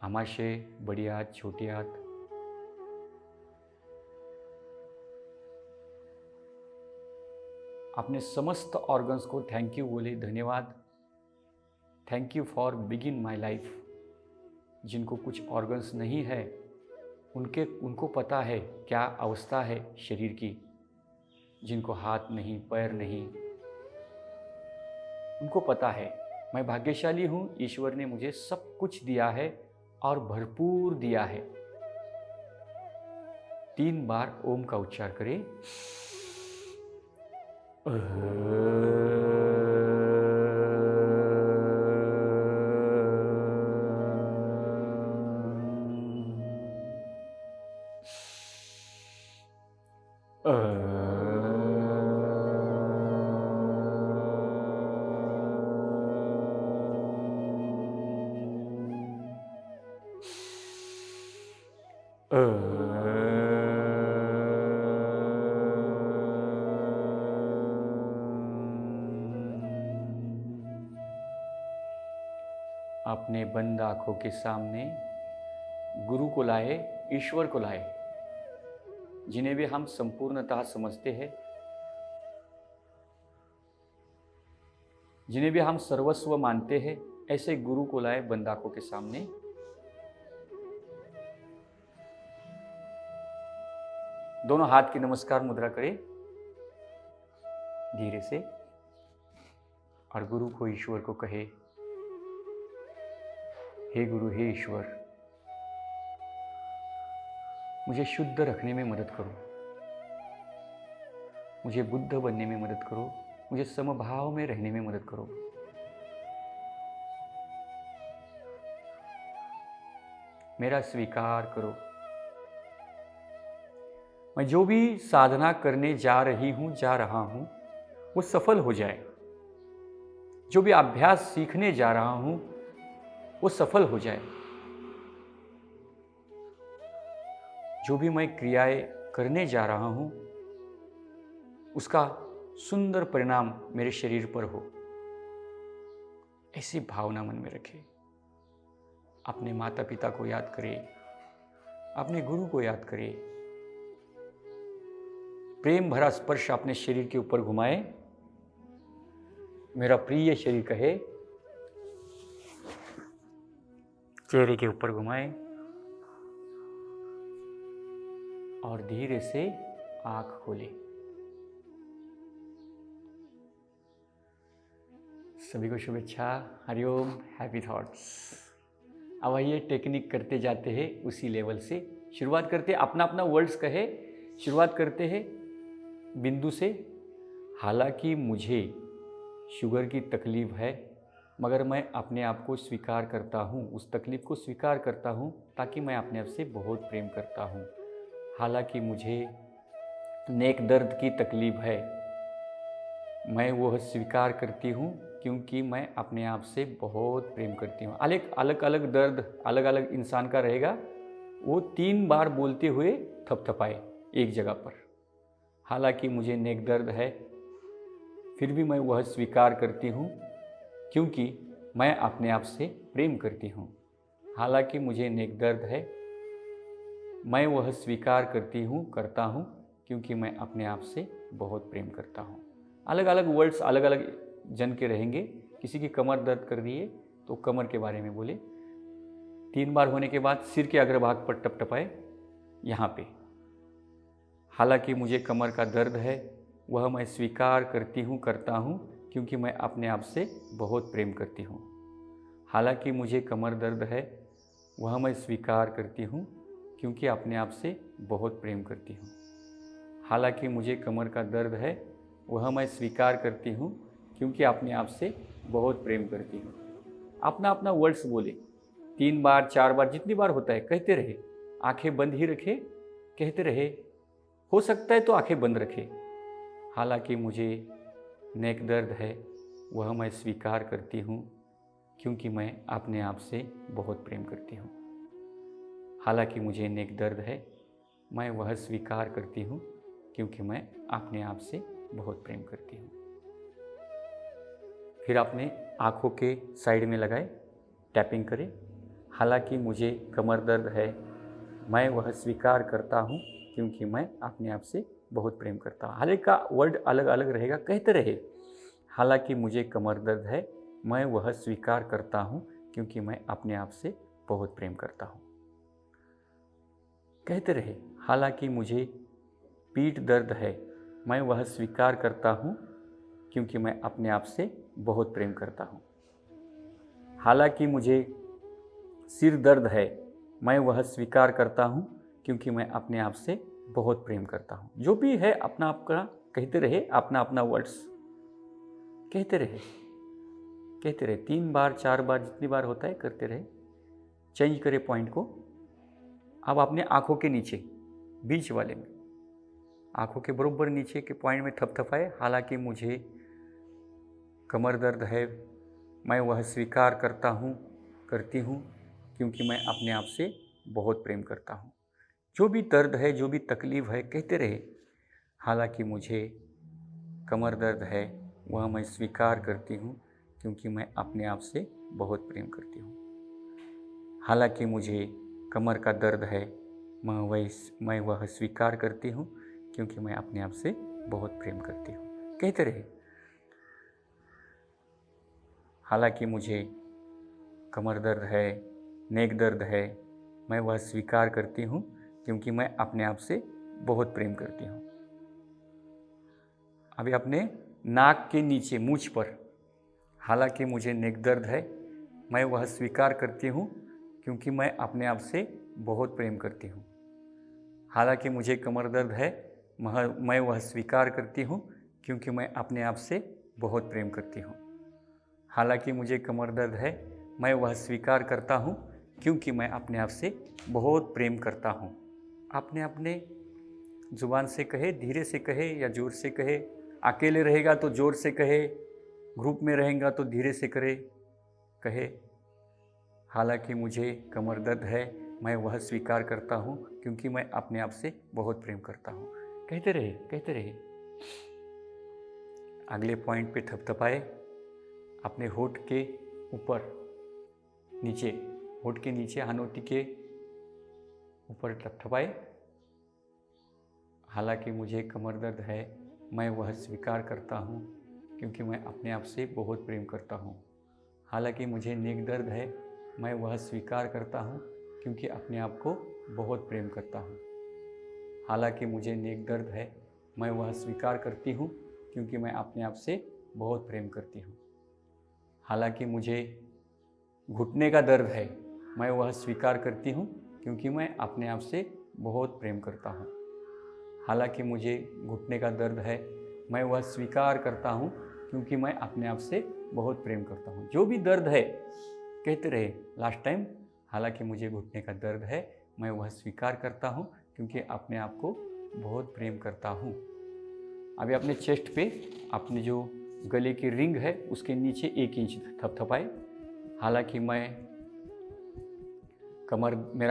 आमाशय, बड़ी आंत, छोटी आंत। अपने समस्त ऑर्गन्स को थैंक यू बोले, धन्यवाद, thank you for begin my life. जिनको कुछ ऑर्गन्स नहीं है उनको पता है क्या अवस्था है शरीर की। जिनको हाथ नहीं, पैर नहीं, उनको पता है। मैं भाग्यशाली हूँ, ईश्वर ने मुझे सब कुछ दिया है और भरपूर दिया है। 3 बार ओम का उच्चार करें। अपने बंद आंखों के सामने गुरु को लाए, ईश्वर को लाए, जिन्हें भी हम संपूर्णतः समझते हैं, जिन्हें भी हम सर्वस्व मानते हैं, ऐसे गुरु को लाए बंद आंखों के सामने। दोनों हाथ की नमस्कार मुद्रा करें धीरे से, और गुरु को, ईश्वर को कहे, हे गुरु, हे ईश्वर, मुझे शुद्ध रखने में मदद करो, मुझे बुद्ध बनने में मदद करो, मुझे समभाव में रहने में मदद करो। मेरा स्वीकार करो। मैं जो भी साधना करने जा रही हूँ, जा रहा हूँ, वो सफल हो जाए। जो भी अभ्यास सीखने जा रहा हूं वो सफल हो जाए। जो भी मैं क्रियाएं करने जा रहा हूं उसका सुंदर परिणाम मेरे शरीर पर हो, ऐसी भावना मन में रखें। अपने माता पिता को याद करें, अपने गुरु को याद करें। प्रेम भरा स्पर्श अपने शरीर के ऊपर घुमाए। मेरा प्रिय शरीर कहे, चेहरे के ऊपर घुमाए और धीरे से आंख खोले। सभी को शुभेच्छा, हरिओम, हैप्पी थॉट्स। अब आइए टेक्निक करते जाते हैं उसी लेवल से। शुरुआत करते हैं, अपना अपना वर्ड्स कहे। शुरुआत करते हैं बिंदु से। हालांकि मुझे शुगर की तकलीफ है, मगर मैं अपने आप को स्वीकार करता हूँ, उस तकलीफ को स्वीकार करता हूँ, ताकि मैं अपने आप से बहुत प्रेम करता हूँ। हालांकि मुझे नेक दर्द की तकलीफ है, मैं वह स्वीकार करती हूँ, क्योंकि मैं अपने आप से बहुत प्रेम करती हूँ। अलग अलग दर्द अलग अलग इंसान का रहेगा। वो 3 बार बोलते हुए थपथपाए एक जगह पर। हालांकि मुझे नेक दर्द है, फिर भी मैं वह स्वीकार करती हूँ, क्योंकि मैं अपने आप से प्रेम करती हूँ। हालांकि मुझे नेक दर्द है, मैं वह स्वीकार करता हूँ, क्योंकि मैं अपने आप से बहुत प्रेम करता हूँ। अलग अलग वर्ड्स अलग अलग जन के रहेंगे। किसी की कमर दर्द कर रही है तो कमर के बारे में बोले। 3 बार होने के बाद सिर के अग्रभाग पर टपटपाए, यहाँ पे। हालांकि मुझे कमर का दर्द है, वह मैं स्वीकार करता हूँ, क्योंकि मैं अपने आप से बहुत प्रेम करती हूँ। हालांकि मुझे कमर दर्द है, वह मैं स्वीकार करती हूँ, क्योंकि अपने आप से बहुत प्रेम करती हूँ। हालांकि मुझे कमर का दर्द है, वह मैं स्वीकार करती हूँ, क्योंकि अपने आप से बहुत प्रेम करती हूँ। अपना अपना वर्ड्स बोले। 3 बार 4 बार जितनी बार होता है कहते रहे। आंखें बंद ही रखे, कहते रहे। हो सकता है तो आंखें बंद रखे। हालांकि मुझे नेक दर्द है, वह मैं स्वीकार करती हूँ, क्योंकि मैं अपने आप से बहुत प्रेम करती हूँ। हालांकि मुझे नेक दर्द है, मैं वह स्वीकार करती हूँ, क्योंकि मैं अपने आप से बहुत प्रेम करती हूँ। फिर अपने आँखों के साइड में लगाए, टैपिंग करें। हालांकि मुझे कमर दर्द है, मैं वह स्वीकार करता हूँ, क्योंकि मैं अपने आप से बहुत प्रेम करता हूँ। हर एक का वर्ड अलग अलग रहेगा, कहते रहे। हालांकि मुझे कमर दर्द है, मैं वह स्वीकार करता हूँ, क्योंकि मैं अपने आप से बहुत प्रेम करता हूँ। कहते रहे। हालांकि मुझे पीठ दर्द है, मैं वह स्वीकार करता हूँ, क्योंकि मैं अपने आप से बहुत प्रेम करता हूँ। हालांकि मुझे सिर दर्द है, मैं वह स्वीकार करता हूँ, क्योंकि मैं अपने आप से बहुत प्रेम करता हूँ। जो भी है अपना आपका कहते रहे, अपना अपना वर्ड्स कहते रहे। 3 बार 4 बार जितनी बार होता है करते रहे। चेंज करें पॉइंट को। अब अपने आँखों के नीचे बीच वाले में, आँखों के बराबर नीचे के पॉइंट में थपथपाए। हालांकि मुझे कमर दर्द है, मैं वह स्वीकार करती हूँ, क्योंकि मैं अपने आप से बहुत प्रेम करता हूँ। जो भी दर्द है, जो भी तकलीफ़ है, कहते रहे। हालांकि मुझे कमर दर्द है, वह मैं स्वीकार करती हूँ, क्योंकि मैं अपने आप से बहुत प्रेम करती हूँ। हालांकि मुझे कमर का दर्द है, मैं वह स्वीकार करती हूँ, क्योंकि मैं अपने आप से बहुत प्रेम करती हूँ। कहते रहे। हालांकि मुझे कमर दर्द है, नेक दर्द है, मैं वह स्वीकार करती हूँ, क्योंकि मैं अपने आप से बहुत प्रेम करती हूँ। अभी अपने नाक के नीचे मूंछ पर, हालांकि मुझे नेक दर्द है, मैं वह स्वीकार करती हूँ, क्योंकि मैं अपने आप से बहुत प्रेम करती हूँ। हालांकि मुझे कमर दर्द है, मैं वह स्वीकार करती हूँ, क्योंकि मैं अपने आप से बहुत प्रेम करती हूँ। हालांकि मुझे कमर दर्द है, मैं वह स्वीकार करता हूँ, क्योंकि मैं अपने आप से बहुत प्रेम करता हूँ। आपने अपने ज़ुबान से कहे, धीरे से कहे या ज़ोर से कहे, अकेले रहेगा तो जोर से कहे, ग्रुप में रहेगा तो धीरे से कहे। हालांकि मुझे कमर दर्द है, मैं वह स्वीकार करता हूँ क्योंकि मैं अपने आप से बहुत प्रेम करता हूँ। कहते रहे। अगले पॉइंट पे थपथपाए, अपने होठ के ऊपर नीचे, होठ के नीचे हनोटी के ऊपर थपथपाए। हालांकि मुझे कमर दर्द है, मैं वह स्वीकार करता हूँ क्योंकि मैं अपने आप से बहुत प्रेम करता हूँ। हालांकि मुझे नेक दर्द है, मैं वह स्वीकार करता हूँ क्योंकि अपने आप को बहुत प्रेम करता हूँ। हालांकि मुझे नेक दर्द है, मैं वह स्वीकार करती हूँ क्योंकि मैं अपने आप से बहुत प्रेम करती हूँ। हालांकि मुझे घुटने का दर्द है, मैं वह स्वीकार करती हूँ क्योंकि मैं अपने आप से बहुत प्रेम करता हूँ। हालांकि मुझे घुटने का दर्द है, मैं वह स्वीकार करता हूँ क्योंकि मैं अपने आप से बहुत प्रेम करता हूँ। जो भी दर्द है कहते रहे लास्ट टाइम। हालांकि मुझे घुटने का दर्द है, मैं वह स्वीकार करता हूँ क्योंकि अपने आप को बहुत प्रेम करता हूँ। अभी अपने चेस्ट पे, अपने जो गले की रिंग है उसके नीचे 1 इंच थपथपाए। हालांकि मेरा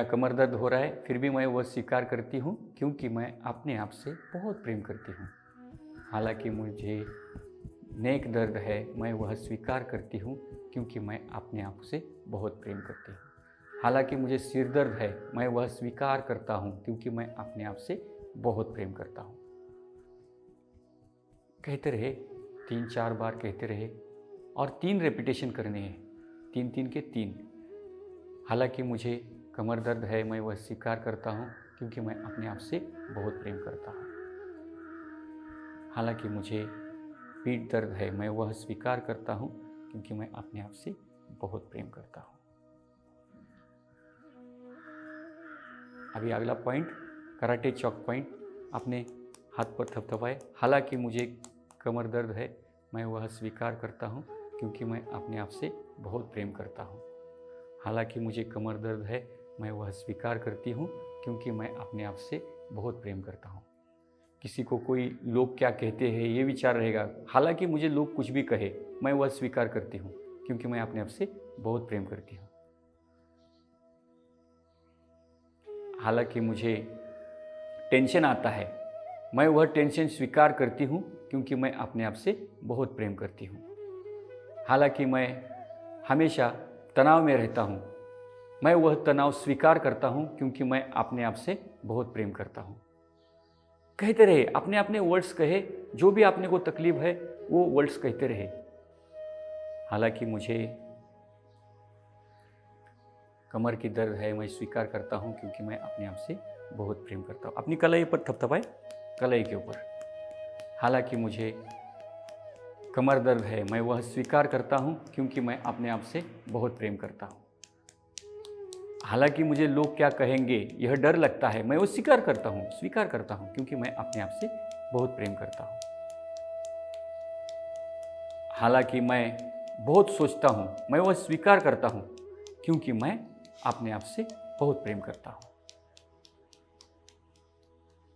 कमर दर्द हो रहा है, फिर भी मैं वह स्वीकार करती हूँ क्योंकि मैं अपने आप से बहुत प्रेम करती हूँ। हालांकि मुझे नेक दर्द है, मैं वह स्वीकार करती हूँ क्योंकि मैं अपने आप से बहुत प्रेम करती हूँ। हालांकि मुझे सिर दर्द है, मैं वह स्वीकार करता हूँ क्योंकि मैं अपने आप से बहुत प्रेम करता हूँ। कहते रहे, 3-4 बार कहते रहे और 3 रेपिटेशन करने हैं, 3-3 के 3। हालांकि मुझे कमर दर्द है, मैं वह स्वीकार करता हूँ क्योंकि मैं अपने आप से बहुत प्रेम करता हूँ। हालांकि मुझे पीठ दर्द है, मैं वह स्वीकार करता हूँ क्योंकि मैं अपने आप से बहुत प्रेम करता हूँ। अभी अगला पॉइंट, कराटे चॉक पॉइंट। अपने हाथ पर थपथपाए। हालांकि मुझे कमर दर्द है, मैं वह स्वीकार करता हूँ क्योंकि मैं अपने आप से बहुत प्रेम करता हूँ। हालांकि मुझे कमर दर्द है, मैं वह स्वीकार करती हूँ क्योंकि मैं अपने आप से बहुत प्रेम करता हूँ। किसी को कोई लोग क्या कहते हैं ये विचार रहेगा। हालांकि मुझे लोग कुछ भी कहे, मैं वह स्वीकार करती हूँ क्योंकि मैं अपने आप से बहुत प्रेम करती हूँ। हालांकि मुझे टेंशन आता है, मैं वह टेंशन स्वीकार करती हूँ क्योंकि मैं अपने आप से बहुत प्रेम करती हूँ। हालांकि मैं हमेशा तनाव में रहता हूँ, मैं वह तनाव स्वीकार करता हूँ क्योंकि मैं अपने आप से बहुत प्रेम करता हूँ। कहते रहे, अपने अपने वर्ड्स कहे, जो भी आपने को तकलीफ है वो वर्ड्स कहते रहे। हालांकि मुझे कमर की दर्द है, मैं स्वीकार करता हूँ क्योंकि मैं अपने आप से बहुत प्रेम करता हूँ। अपनी कलाई पर थपथपाए, कलाई के ऊपर। हालांकि मुझे कमर दर्द है, मैं वह स्वीकार करता हूँ क्योंकि मैं अपने आप से बहुत प्रेम करता हूँ। हालांकि मुझे लोग क्या कहेंगे यह डर लगता है, मैं वो स्वीकार करता हूँ क्योंकि मैं अपने आप से बहुत प्रेम करता हूँ। हालांकि मैं बहुत सोचता हूँ, मैं वह स्वीकार करता हूँ क्योंकि मैं अपने आप से बहुत प्रेम करता हूँ।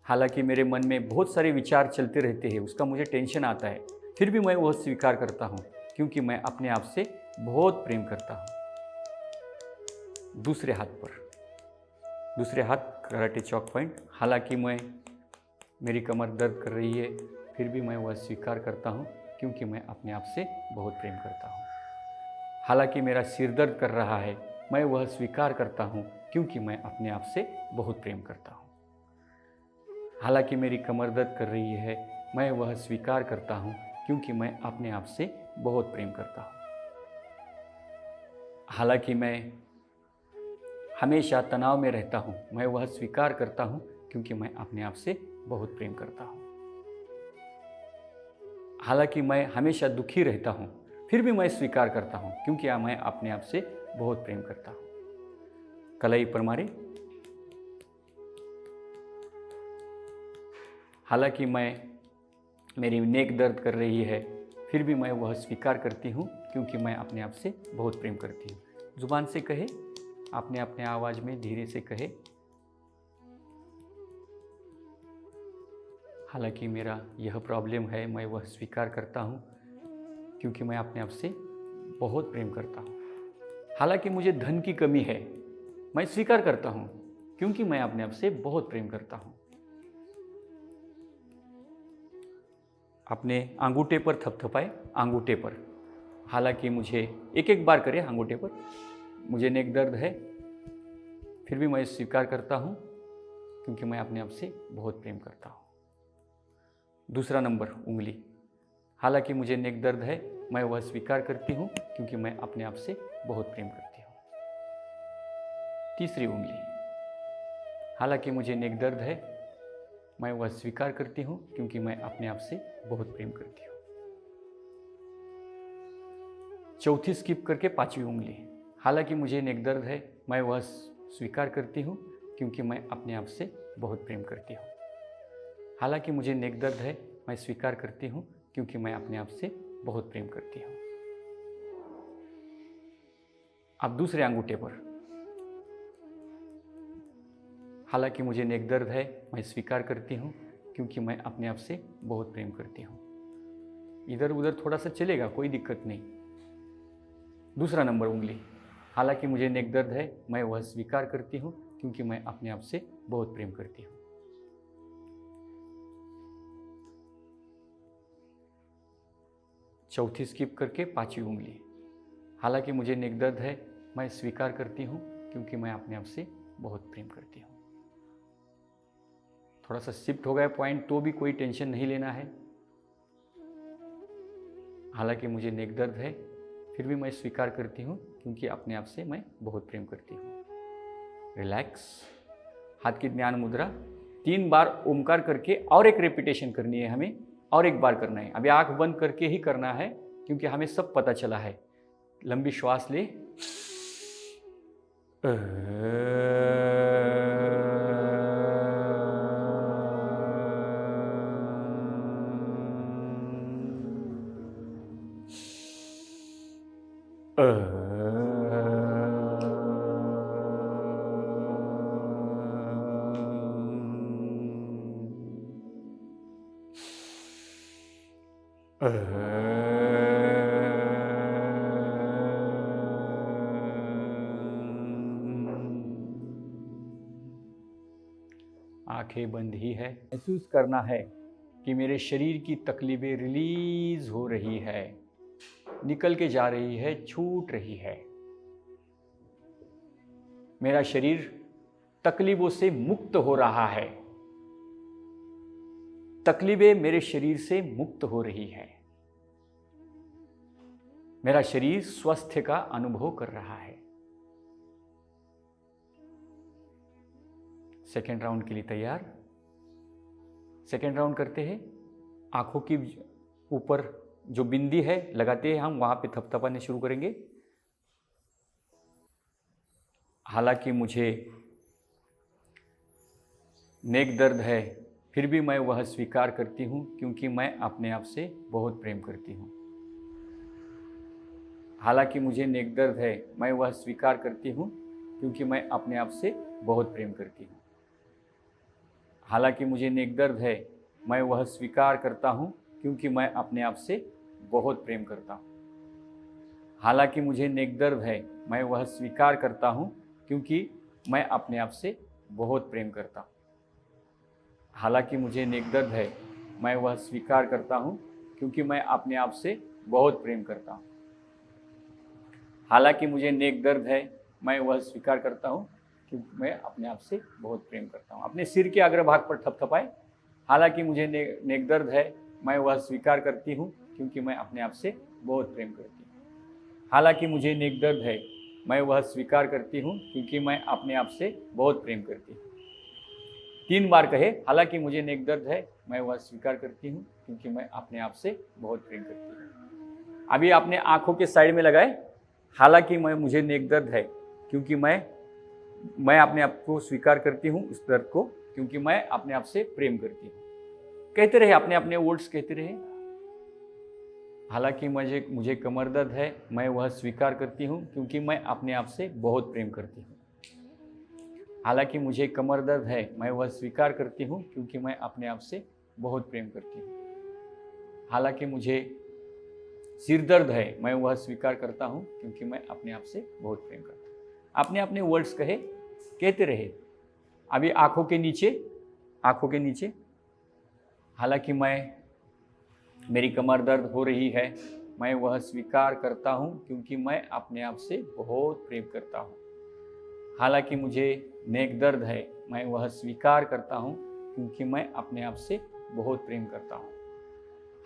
हालांकि मेरे मन में बहुत सारे विचार चलते रहते हैं, उसका मुझे टेंशन आता है, फिर भी मैं वह स्वीकार करता हूँ क्योंकि मैं अपने आप से बहुत प्रेम करता हूँ। दूसरे हाथ कराटे चॉक पॉइंट। हालांकि मेरी कमर दर्द कर रही है, फिर भी मैं वह स्वीकार करता हूँ क्योंकि मैं अपने आप से बहुत प्रेम करता हूँ। हालांकि मेरा सिर दर्द कर रहा है, मैं वह स्वीकार करता हूँ क्योंकि मैं अपने आप से बहुत प्रेम करता हूँ। हालांकि मेरी कमर दर्द कर रही है, मैं वह स्वीकार करता हूँ क्योंकि मैं अपने आप से बहुत प्रेम करता हूँ। हालांकि मैं हमेशा तनाव में रहता हूँ, मैं वह स्वीकार करता हूँ क्योंकि मैं अपने आप से बहुत प्रेम करता हूँ। हालांकि मैं हमेशा दुखी रहता हूँ, फिर भी मैं स्वीकार करता हूँ क्योंकि मैं अपने आप से बहुत प्रेम करता हूँ। कलाई पर मारे। हालांकि मेरी नेक दर्द कर रही है, फिर भी मैं वह स्वीकार करती हूँ क्योंकि मैं अपने आप से बहुत प्रेम करती हूँ। जुबान से कहे, अपने अपने आवाज़ में धीरे से कहे। हालांकि मेरा यह प्रॉब्लम है, मैं वह स्वीकार करता हूँ क्योंकि मैं अपने आप से बहुत प्रेम करता हूँ। हालांकि मुझे धन की कमी है, मैं स्वीकार करता हूँ क्योंकि मैं अपने आप से बहुत प्रेम करता हूँ। अपने अंगूठे पर थपथपाए, अंगूठे पर। हालांकि मुझे एक एक बार करें अंगूठे पर। मुझे नेक दर्द है, फिर भी मैं स्वीकार करता हूँ क्योंकि मैं अपने आप से बहुत प्रेम करता हूँ। दूसरा नंबर उंगली। हालांकि मुझे नेक दर्द है, मैं वह स्वीकार करती हूँ क्योंकि मैं अपने आप से बहुत प्रेम करती हूँ। तीसरी उंगली। हालांकि मुझे नेक दर्द है, मैं वह स्वीकार करती हूँ क्योंकि मैं अपने आप से बहुत प्रेम करती हूँ। चौथी स्किप करके पांचवी उंगली। हालांकि मुझे नेक दर्द है, मैं वह स्वीकार करती हूँ क्योंकि मैं अपने आप से बहुत प्रेम करती हूँ। हालांकि मुझे नेक दर्द है, मैं स्वीकार करती हूँ क्योंकि मैं अपने आप से बहुत प्रेम करती हूँ। अब दूसरे अंगूठे पर। हालांकि मुझे नेक दर्द है, मैं स्वीकार करती हूँ क्योंकि मैं अपने आप से बहुत प्रेम करती हूँ। इधर उधर थोड़ा सा चलेगा, कोई दिक्कत नहीं। दूसरा नंबर उंगली। हालांकि मुझे नेक दर्द है, मैं वह स्वीकार करती हूँ क्योंकि मैं अपने आप से बहुत प्रेम करती हूँ। चौथी स्किप करके पांचवी उंगली। हालांकि मुझे नेक दर्द है, मैं स्वीकार करती हूँ क्योंकि मैं अपने आप से बहुत प्रेम करती हूँ। थोड़ा सा शिफ्ट हो गया पॉइंट, तो भी कोई टेंशन नहीं लेना है। हालांकि मुझे नेक दर्द है, फिर भी मैं स्वीकार करती हूँ क्योंकि अपने आप से मैं बहुत प्रेम करती हूँ। रिलैक्स। हाथ की ज्ञान मुद्रा 3 बार ओमकार करके और एक रेपिटेशन करनी है हमें, और एक बार करना है। अभी आंख बंद करके ही करना है क्योंकि हमें सब पता चला है। लंबी श्वास ले। आंखें बंद ही है। महसूस करना है कि मेरे शरीर की तकलीफें रिलीज हो रही है, निकल के जा रही है, छूट रही है। मेरा शरीर तकलीफों से मुक्त हो रहा है। तकलीफें मेरे शरीर से मुक्त हो रही है। मेरा शरीर स्वास्थ्य का अनुभव कर रहा है। सेकेंड राउंड के लिए तैयार। सेकेंड राउंड करते हैं। आंखों की ऊपर जो बिंदी है लगाते हैं, हम वहां पे थपथपाने शुरू करेंगे। हालांकि मुझे नेक दर्द है, फिर भी मैं वह स्वीकार करती हूँ क्योंकि मैं अपने आप से बहुत प्रेम करती हूँ। हालांकि मुझे नेक दर्द है, मैं वह स्वीकार करती हूँ क्योंकि मैं अपने आप से बहुत प्रेम करती हूँ। हालांकि मुझे नेक दर्द है, मैं वह स्वीकार करता हूँ क्योंकि मैं अपने आप से बहुत प्रेम करता हूँ। हालांकि मुझे नेक दर्द है, मैं वह स्वीकार करता हूँ क्योंकि मैं अपने आप से बहुत प्रेम करता हूँ। हालांकि मुझे नेक दर्द है, मैं वह स्वीकार करता हूँ क्योंकि मैं अपने आप से बहुत प्रेम करता हूँ। हालांकि मुझे नेक दर्द है, मैं वह स्वीकार करता हूँ क्योंकि मैं अपने आप से बहुत प्रेम करता हूँ। अपने सिर के अग्रभाग पर थपथपाए। हालांकि मुझे नेक दर्द है, मैं वह स्वीकार करती हूँ क्योंकि मैं अपने आप से बहुत प्रेम करती हूँ। हालांकि मुझे नेक दर्द है, मैं वह स्वीकार करती हूँ क्योंकि मैं अपने आप से बहुत प्रेम करती हूँ। 3 बार कहे। हालांकि मुझे नेक दर्द है, मैं वह स्वीकार करती हूँ क्योंकि मैं अपने आप से बहुत प्रेम करती हूँ। अभी आपने आंखों के साइड में लगाए। हालांकि मुझे नेक दर्द है क्योंकि मैं अपने आप को स्वीकार करती हूँ, उस दर्द को, क्योंकि मैं अपने आप से प्रेम करती हूँ। कहते रहे, अपने अपने वर्ड्स कहते रहे। हालांकि मुझे कमर दर्द है, मैं वह स्वीकार करती हूँ क्योंकि मैं अपने आप से बहुत प्रेम करती हूँ। हालांकि मुझे कमर दर्द है, मैं वह स्वीकार करती हूँ क्योंकि मैं अपने आप से बहुत प्रेम करती हूँ। हालांकि मुझे सिर दर्द है, मैं वह स्वीकार करता हूँ क्योंकि मैं अपने आप से बहुत प्रेम करता हूँ। आपने अपने वर्ड्स कहते रहे। अभी आंखों के नीचे, हालांकि मेरी कमर दर्द हो रही है, मैं वह स्वीकार करता हूँ क्योंकि मैं अपने आप से बहुत प्रेम करता हूँ। हालांकि मुझे नेक दर्द है, मैं वह स्वीकार करता हूँ क्योंकि मैं अपने आप से बहुत प्रेम करता हूँ।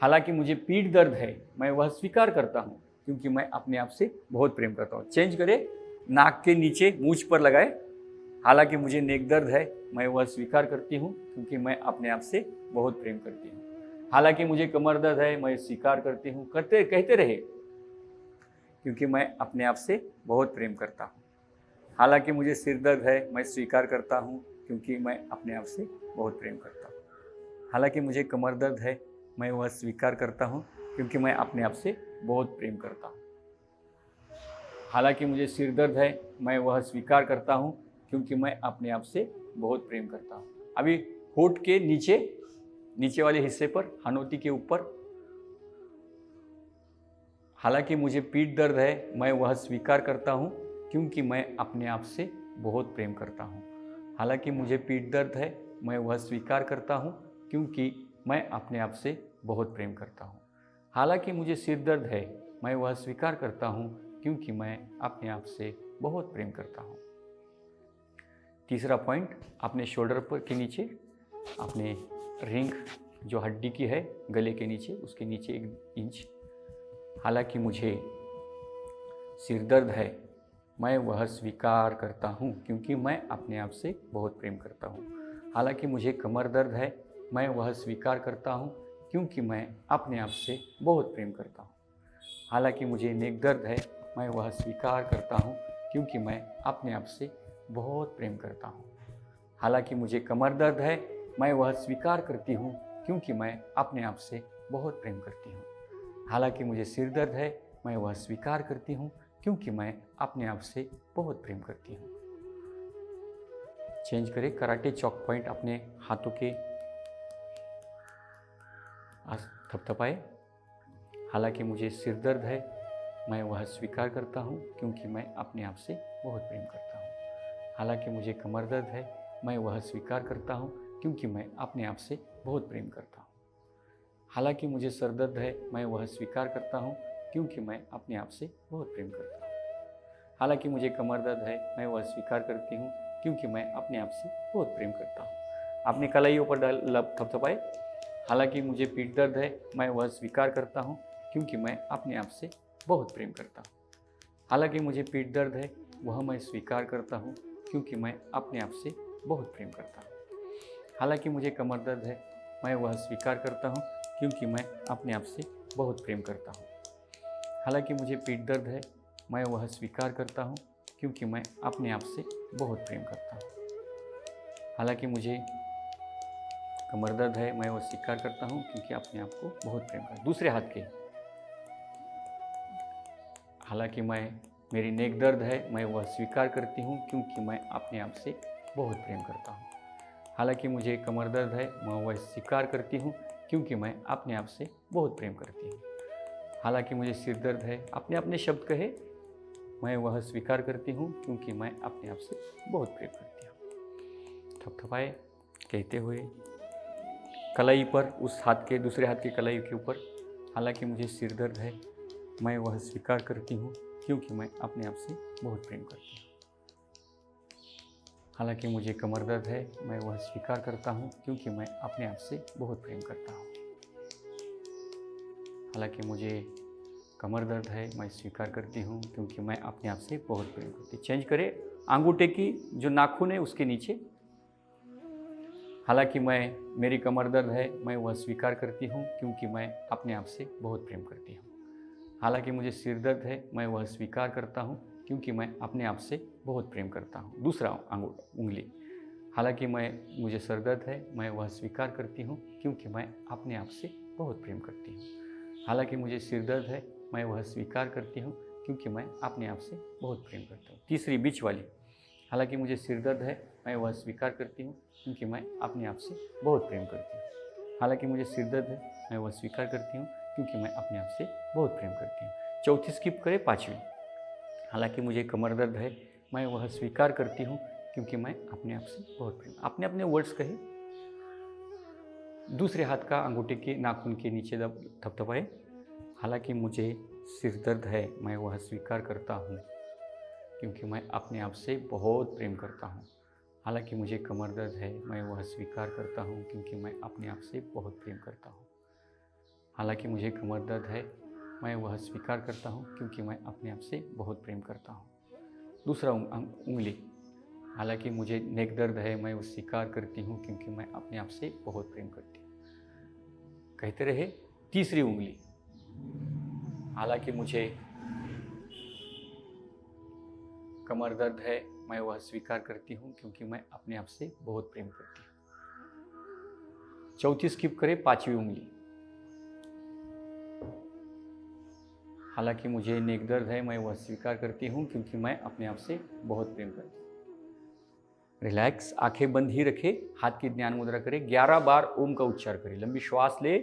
हालांकि मुझे पीठ दर्द है, मैं वह स्वीकार करता हूँ क्योंकि मैं अपने आप से बहुत प्रेम करता हूँ। चेंज करें, नाक के नीचे मूंछ पर लगाए। हालांकि मुझे नेक दर्द है, मैं वह स्वीकार करती हूँ क्योंकि मैं अपने आप से बहुत प्रेम करती हूँ। हालांकि मुझे कमर दर्द है, मैं स्वीकार करती हूँ, कहते रहे क्योंकि मैं अपने आप से बहुत प्रेम करता हूँ। हालांकि मुझे सिर दर्द है, मैं स्वीकार करता हूँ क्योंकि मैं अपने आप से बहुत प्रेम करता हूँ। हालांकि मुझे कमर दर्द है, मैं वह स्वीकार करता हूँ क्योंकि मैं अपने आप से बहुत प्रेम करता हूँ। हालांकि मुझे सिर दर्द है, मैं वह स्वीकार करता हूँ क्योंकि मैं अपने आप से बहुत प्रेम करता हूँ। अभी होठ के नीचे वाले हिस्से पर, हनोती के ऊपर। हालांकि मुझे पीठ दर्द है, मैं वह स्वीकार करता हूँ क्योंकि मैं अपने आप से बहुत प्रेम करता हूँ। हालांकि मुझे पीठ दर्द है, मैं वह स्वीकार करता हूँ क्योंकि मैं अपने आप से बहुत प्रेम करता हूँ। हालांकि मुझे सिर दर्द है, मैं वह स्वीकार करता हूँ क्योंकि मैं अपने आप से बहुत प्रेम करता हूँ। तीसरा पॉइंट, अपने शोल्डर पर के नीचे, अपने रिंग जो हड्डी की है गले के नीचे, उसके नीचे 1 इंच। हालांकि मुझे सिर दर्द है, मैं वह स्वीकार करता हूँ क्योंकि मैं अपने आप से बहुत प्रेम करता हूँ। हालांकि मुझे कमर दर्द है, मैं वह स्वीकार करता हूँ क्योंकि मैं अपने आप से बहुत प्रेम करता हूँ। हालांकि मुझे नेक दर्द है, मैं वह स्वीकार करता हूँ क्योंकि मैं अपने आप से बहुत प्रेम करता हूँ। हालांकि मुझे कमर दर्द है, मैं वह स्वीकार करती हूँ क्योंकि मैं अपने आप से बहुत प्रेम करती हूँ। हालांकि मुझे सिर दर्द है, मैं वह स्वीकार करती हूँ क्योंकि मैं अपने आप से बहुत प्रेम करती हूँ। चेंज करें, कराटे चॉक पॉइंट अपने हाथों के थपथपाए। हालांकि मुझे सिर दर्द है, मैं वह स्वीकार करता हूँ क्योंकि मैं अपने आप से बहुत प्रेम करता हूँ। हालांकि मुझे कमर दर्द है, मैं वह स्वीकार करता हूँ क्योंकि मैं अपने आप से बहुत प्रेम करता हूँ। हालांकि मुझे सर दर्द है, मैं वह स्वीकार करता हूँ क्योंकि मैं अपने आप से बहुत प्रेम करता हूँ। हालांकि मुझे कमर दर्द है, मैं वह स्वीकार करती हूँ क्योंकि मैं अपने आप से बहुत प्रेम करता हूँ। अपनी कलाइयों पर थपथपाए। हालांकि मुझे पीठ दर्द है, मैं वह स्वीकार करता हूँ क्योंकि मैं अपने आप से बहुत प्रेम करता हूँ। हालांकि मुझे पीठ दर्द है, वह मैं स्वीकार करता हूँ क्योंकि मैं अपने आप से बहुत प्रेम करता हूँ। हालांकि मुझे कमर दर्द है, मैं वह स्वीकार करता हूँ क्योंकि मैं अपने आप से बहुत प्रेम करता हूँ। हालांकि मुझे पीठ दर्द है, मैं वह स्वीकार करता हूँ क्योंकि मैं अपने आप से बहुत प्रेम करता हूँ। हालांकि मुझे कमर दर्द है, मैं वह स्वीकार करता हूँ क्योंकि अपने आप को बहुत प्रेम करता हूँ। दूसरे हाथ के। हालांकि मेरी नेक दर्द है, मैं वह स्वीकार करती हूँ क्योंकि मैं अपने आप से बहुत प्रेम करता हूँ। हालांकि मुझे कमर दर्द है, मैं वह स्वीकार करती हूँ क्योंकि मैं अपने आप से बहुत प्रेम करती हूँ। हालांकि मुझे सिर दर्द है, अपने शब्द कहे, मैं वह स्वीकार करती हूँ क्योंकि मैं अपने आप से बहुत प्रेम करती हूँ। थपथपाए कहते हुए कलाई पर, उस हाथ के दूसरे हाथ के कलाई के ऊपर। हालांकि मुझे सिर दर्द है, मैं वह स्वीकार करती हूँ क्योंकि मैं अपने आप से बहुत प्रेम करती हूँ। हालांकि मुझे कमर दर्द है, मैं वह स्वीकार करता हूँ क्योंकि मैं अपने आप से बहुत प्रेम करता हूँ। हालांकि मुझे कमर दर्द है, मैं स्वीकार करती हूँ क्योंकि मैं अपने आप से बहुत प्रेम करती हूँ। चेंज करें, अंगूठे की जो नाखून है उसके नीचे। हालांकि मेरी कमर दर्द है, मैं वह स्वीकार करती हूँ क्योंकि मैं अपने आप से बहुत प्रेम करती हूँ। हालांकि मुझे सिर दर्द है, मैं वह स्वीकार करता हूँ क्योंकि मैं अपने आप से बहुत प्रेम करता हूँ। दूसरा उंगली। हालांकि मुझे सर दर्द है, मैं वह स्वीकार करती हूँ क्योंकि मैं अपने आप से बहुत प्रेम करती हूँ। हालांकि मुझे सिर दर्द है, मैं वह स्वीकार करती हूँ क्योंकि मैं अपने आप से बहुत प्रेम करता हूँ। तीसरी बीच वाली। हालांकि मुझे सिर दर्द है, मैं वह स्वीकार करती हूँ क्योंकि मैं अपने आप से बहुत प्रेम करती हूँ। हालांकि मुझे सिर दर्द है, मैं वह स्वीकार करती हूँ क्योंकि मैं अपने आप से बहुत प्रेम करती हूँ। चौथी स्किप करें, 5वीं। हालांकि मुझे कमर दर्द है, मैं वह स्वीकार करती हूँ क्योंकि मैं अपने आप से बहुत प्रेम। आपने अपने वर्ड्स कहे, दूसरे हाथ का अंगूठे के नाखून के नीचे थपथपाए। हालांकि मुझे सिर दर्द है, मैं वह स्वीकार करता हूँ क्योंकि मैं अपने आप से बहुत प्रेम करता हूँ। हालांकि मुझे कमर दर्द है, मैं वह स्वीकार करता हूँ क्योंकि मैं अपने आप से बहुत प्रेम करता हूँ। हालांकि मुझे कमर दर्द है, मैं वह स्वीकार करता हूँ क्योंकि मैं अपने आप से बहुत प्रेम करता हूँ। दूसरा उंगली, हालांकि मुझे नेक दर्द है, मैं वो स्वीकार करती हूँ क्योंकि मैं अपने आप से बहुत प्रेम करती हूँ। कहते रहे। तीसरी उंगली, हालांकि मुझे कमर दर्द है, मैं वह स्वीकार करती हूँ क्योंकि मैं अपने आप से बहुत प्रेम करती हूँ। चौथी स्किप करें, 5वीं उंगली। हालांकि मुझे नेक दर्द है, मैं वह स्वीकार करती हूँ क्योंकि मैं अपने आप से बहुत प्रेम करती हूँ। रिलैक्स, आंखें बंद ही रखें, हाथ की ध्यान मुद्रा करें, 11 बार ओम का उच्चार करें। लंबी श्वास ले,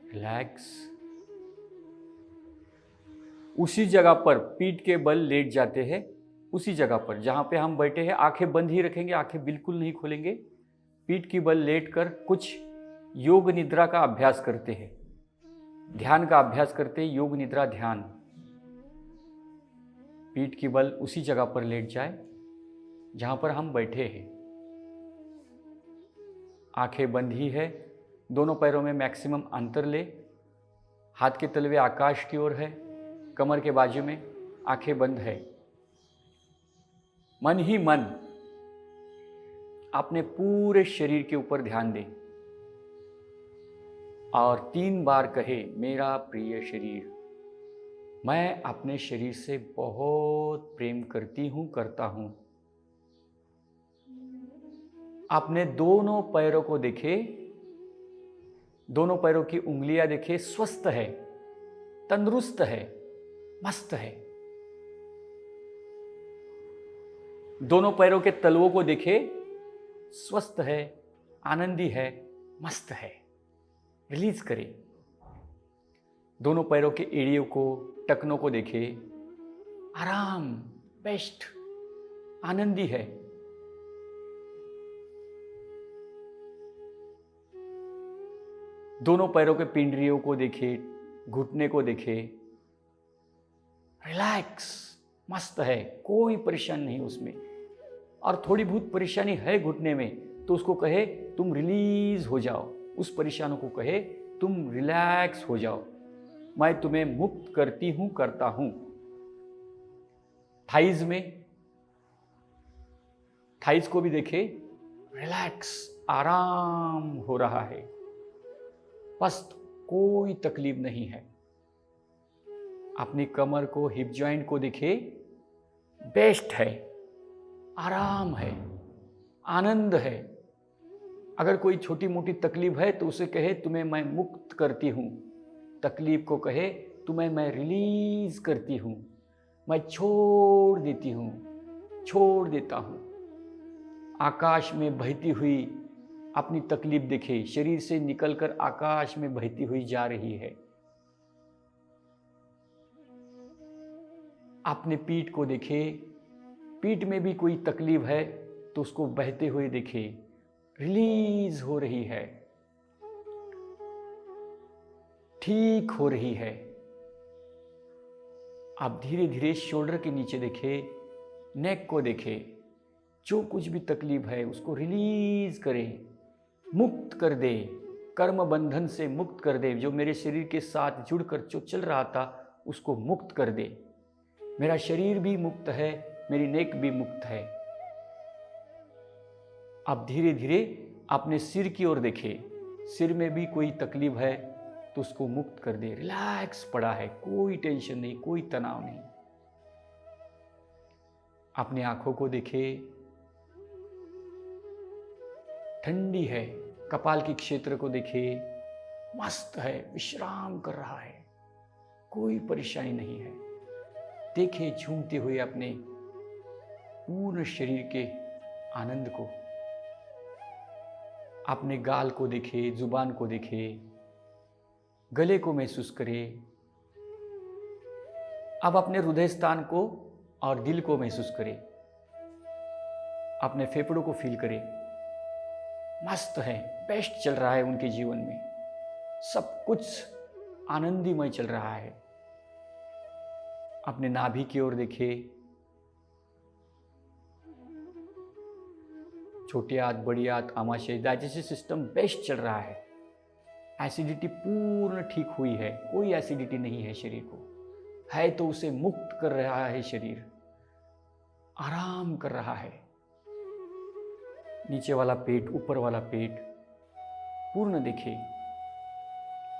रिलैक्स। उसी जगह पर पीठ के बल लेट जाते हैं, उसी जगह पर जहां पे हम बैठे हैं, आंखें बंद ही रखेंगे, आंखें बिल्कुल नहीं खोलेंगे। पीठ की बल लेट कर कुछ योग निद्रा का अभ्यास करते हैं, ध्यान का अभ्यास करते हैं, योग निद्रा ध्यान। पीठ की बल उसी जगह पर लेट जाए जहां पर हम बैठे हैं, आंखें बंद ही है, दोनों पैरों में मैक्सिमम अंतर ले, हाथ के तलवे आकाश की ओर है, कमर के बाजू में, आंखें बंद है। मन ही मन अपने पूरे शरीर के ऊपर ध्यान दें और 3 बार कहे, मेरा प्रिय शरीर, मैं अपने शरीर से बहुत प्रेम करती हूं, करता हूं। अपने दोनों पैरों को देखे, दोनों पैरों की उंगलियां देखे, स्वस्थ है, तंदुरुस्त है, मस्त है। दोनों पैरों के तलवों को देखे, स्वस्थ है, आनंदी है, मस्त है। रिलीज करें। दोनों पैरों के एड़ियों को, टखनों को देखे, आराम, बेस्ट, आनंदी है। दोनों पैरों के पिंडरियों को देखे, घुटने को देखे, रिलैक्स, मस्त है, कोई परेशानी नहीं उसमें। और थोड़ी बहुत परेशानी है घुटने में तो उसको कहे तुम रिलीज हो जाओ, उस परेशानी को कहे तुम रिलैक्स हो जाओ, मैं तुम्हें मुक्त करती हूं, करता हूं। थाइज में, थाइज को भी देखे, रिलैक्स, आराम हो रहा है, बस कोई तकलीफ नहीं है। अपनी कमर को, हिप जॉइंट को देखे, बेस्ट है, आराम है, आनंद है। अगर कोई छोटी मोटी तकलीफ है तो उसे कहे तुम्हें मैं मुक्त करती हूं, तकलीफ को कहे तुम्हें मैं रिलीज करती हूं, मैं छोड़ देती हूं, छोड़ देता हूं। आकाश में बहती हुई अपनी तकलीफ देखे, शरीर से निकलकर आकाश में बहती हुई जा रही है। अपने पीठ को देखे, पीठ में भी कोई तकलीफ है तो उसको बहते हुए देखे, रिलीज हो रही है, ठीक हो रही है। आप धीरे धीरे शोल्डर के नीचे देखे, नेक को देखे, जो कुछ भी तकलीफ है उसको रिलीज करें, मुक्त कर दे, कर्म बंधन से मुक्त कर दे। जो मेरे शरीर के साथ जुड़कर जो चल रहा था उसको मुक्त कर दे। मेरा शरीर भी मुक्त है, मेरी नेक भी मुक्त है। आप धीरे धीरे अपने सिर की ओर देखे, सिर में भी कोई तकलीफ है तो उसको मुक्त कर दे, रिलैक्स पड़ा है, कोई टेंशन नहीं, कोई तनाव नहीं। अपने आंखों को देखे, ठंडी है, कपाल के क्षेत्र को देखे, मस्त है, विश्राम कर रहा है, कोई परेशानी नहीं है। देखे झूमते हुए अपने पूर्ण शरीर के आनंद को। अपने गाल को देखे, जुबान को देखे, गले को महसूस करे। अब अपने हृदय स्थान को और दिल को महसूस करे, अपने फेफड़ों को फील करे। मस्त है, बेस्ट चल रहा है उनके जीवन में, सब कुछ आनंदमय चल रहा है। अपने नाभि की ओर देखे, छोटी आंत, बड़ी आंत, आमाशय, डाइजेस्टिव सिस्टम बेस्ट चल रहा है। एसिडिटी पूर्ण ठीक हुई है, कोई एसिडिटी नहीं है शरीर को, है तो उसे मुक्त कर रहा है शरीर, आराम कर रहा है। नीचे वाला पेट, ऊपर वाला पेट पूर्ण देखे।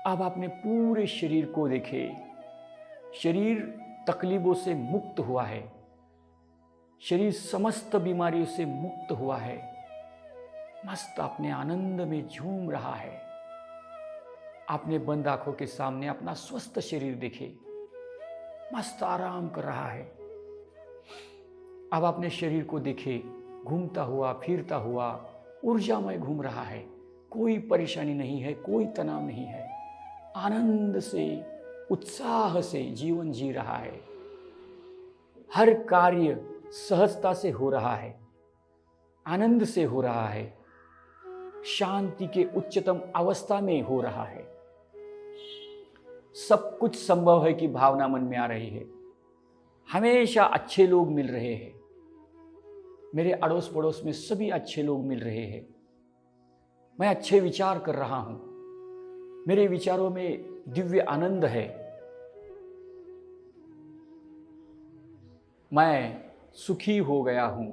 अब आपने पूरे शरीर को देखे, शरीर तकलीफों से मुक्त हुआ है, शरीर समस्त बीमारियों से मुक्त हुआ है, मस्त अपने आनंद में झूम रहा है। अपने बंद आंखों के सामने अपना स्वस्थ शरीर देखे, मस्त आराम कर रहा है। अब अपने शरीर को देखे, घूमता हुआ, फिरता हुआ, ऊर्जामय घूम रहा है, कोई परेशानी नहीं है, कोई तनाव नहीं है, आनंद से, उत्साह से जीवन जी रहा है। हर कार्य सहजता से हो रहा है, आनंद से हो रहा है, शांति के उच्चतम अवस्था में हो रहा है। सब कुछ संभव है कि भावना मन में आ रही है। हमेशा अच्छे लोग मिल रहे हैं, मेरे अड़ोस पड़ोस में सभी अच्छे लोग मिल रहे हैं। मैं अच्छे विचार कर रहा हूं, मेरे विचारों में दिव्य आनंद है। मैं सुखी हो गया हूं,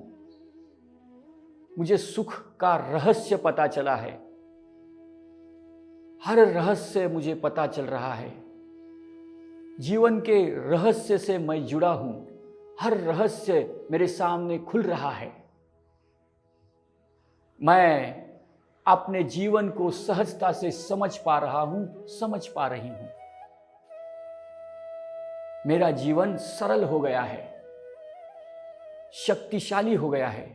मुझे सुख का रहस्य पता चला है, हर रहस्य मुझे पता चल रहा है। जीवन के रहस्य से मैं जुड़ा हूं, हर रहस्य मेरे सामने खुल रहा है। मैं अपने जीवन को सहजता से समझ पा रहा हूं, समझ पा रही हूं। मेरा जीवन सरल हो गया है, शक्तिशाली हो गया है।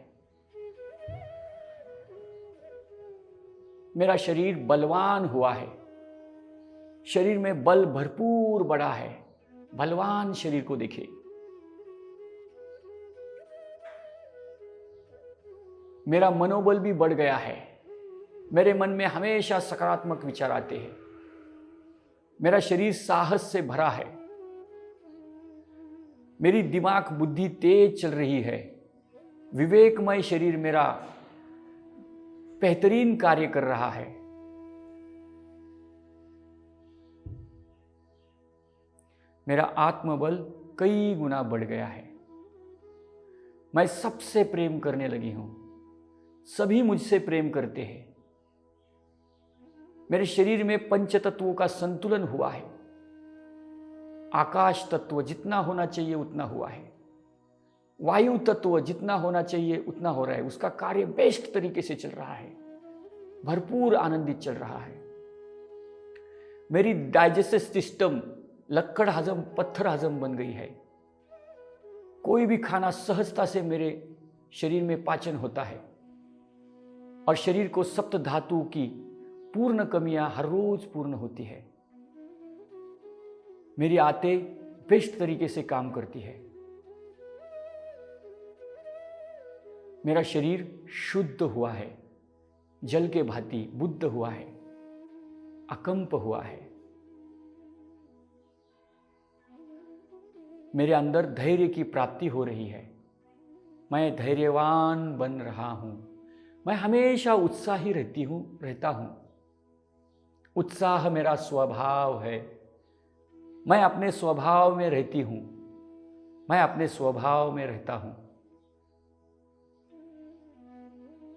मेरा शरीर बलवान हुआ है, शरीर में बल भरपूर बढ़ा है। बलवान शरीर को देखे। मेरा मनोबल भी बढ़ गया है, मेरे मन में हमेशा सकारात्मक विचार आते हैं। मेरा शरीर साहस से भरा है, मेरी दिमाग बुद्धि तेज चल रही है, विवेकमय शरीर मेरा बेहतरीन कार्य कर रहा है। मेरा आत्मबल कई गुना बढ़ गया है। मैं सबसे प्रेम करने लगी हूं, सभी मुझसे प्रेम करते हैं। मेरे शरीर में पंच तत्वों का संतुलन हुआ है। आकाश तत्व जितना होना चाहिए उतना हुआ है, वायु तत्व जितना होना चाहिए उतना हो रहा है। उसका कार्य बेस्ट तरीके से चल रहा है, भरपूर आनंदित चल रहा है। मेरी डाइजेस्टिव सिस्टम लक्कड़ हजम पत्थर हजम बन गई है। कोई भी खाना सहजता से मेरे शरीर में पाचन होता है और शरीर को सप्त धातु की पूर्ण कमियां हर रोज पूर्ण होती है। मेरी आते बेस्ट तरीके से काम करती है। मेरा शरीर शुद्ध हुआ है, जल के भांति बुद्ध हुआ है, अकंप हुआ है। मेरे अंदर धैर्य की प्राप्ति हो रही है। मैं धैर्यवान बन रहा हूं। मैं हमेशा उत्साही रहता हूं। उत्साह मेरा स्वभाव है। मैं अपने स्वभाव में रहती हूं। मैं अपने स्वभाव में रहता हूं।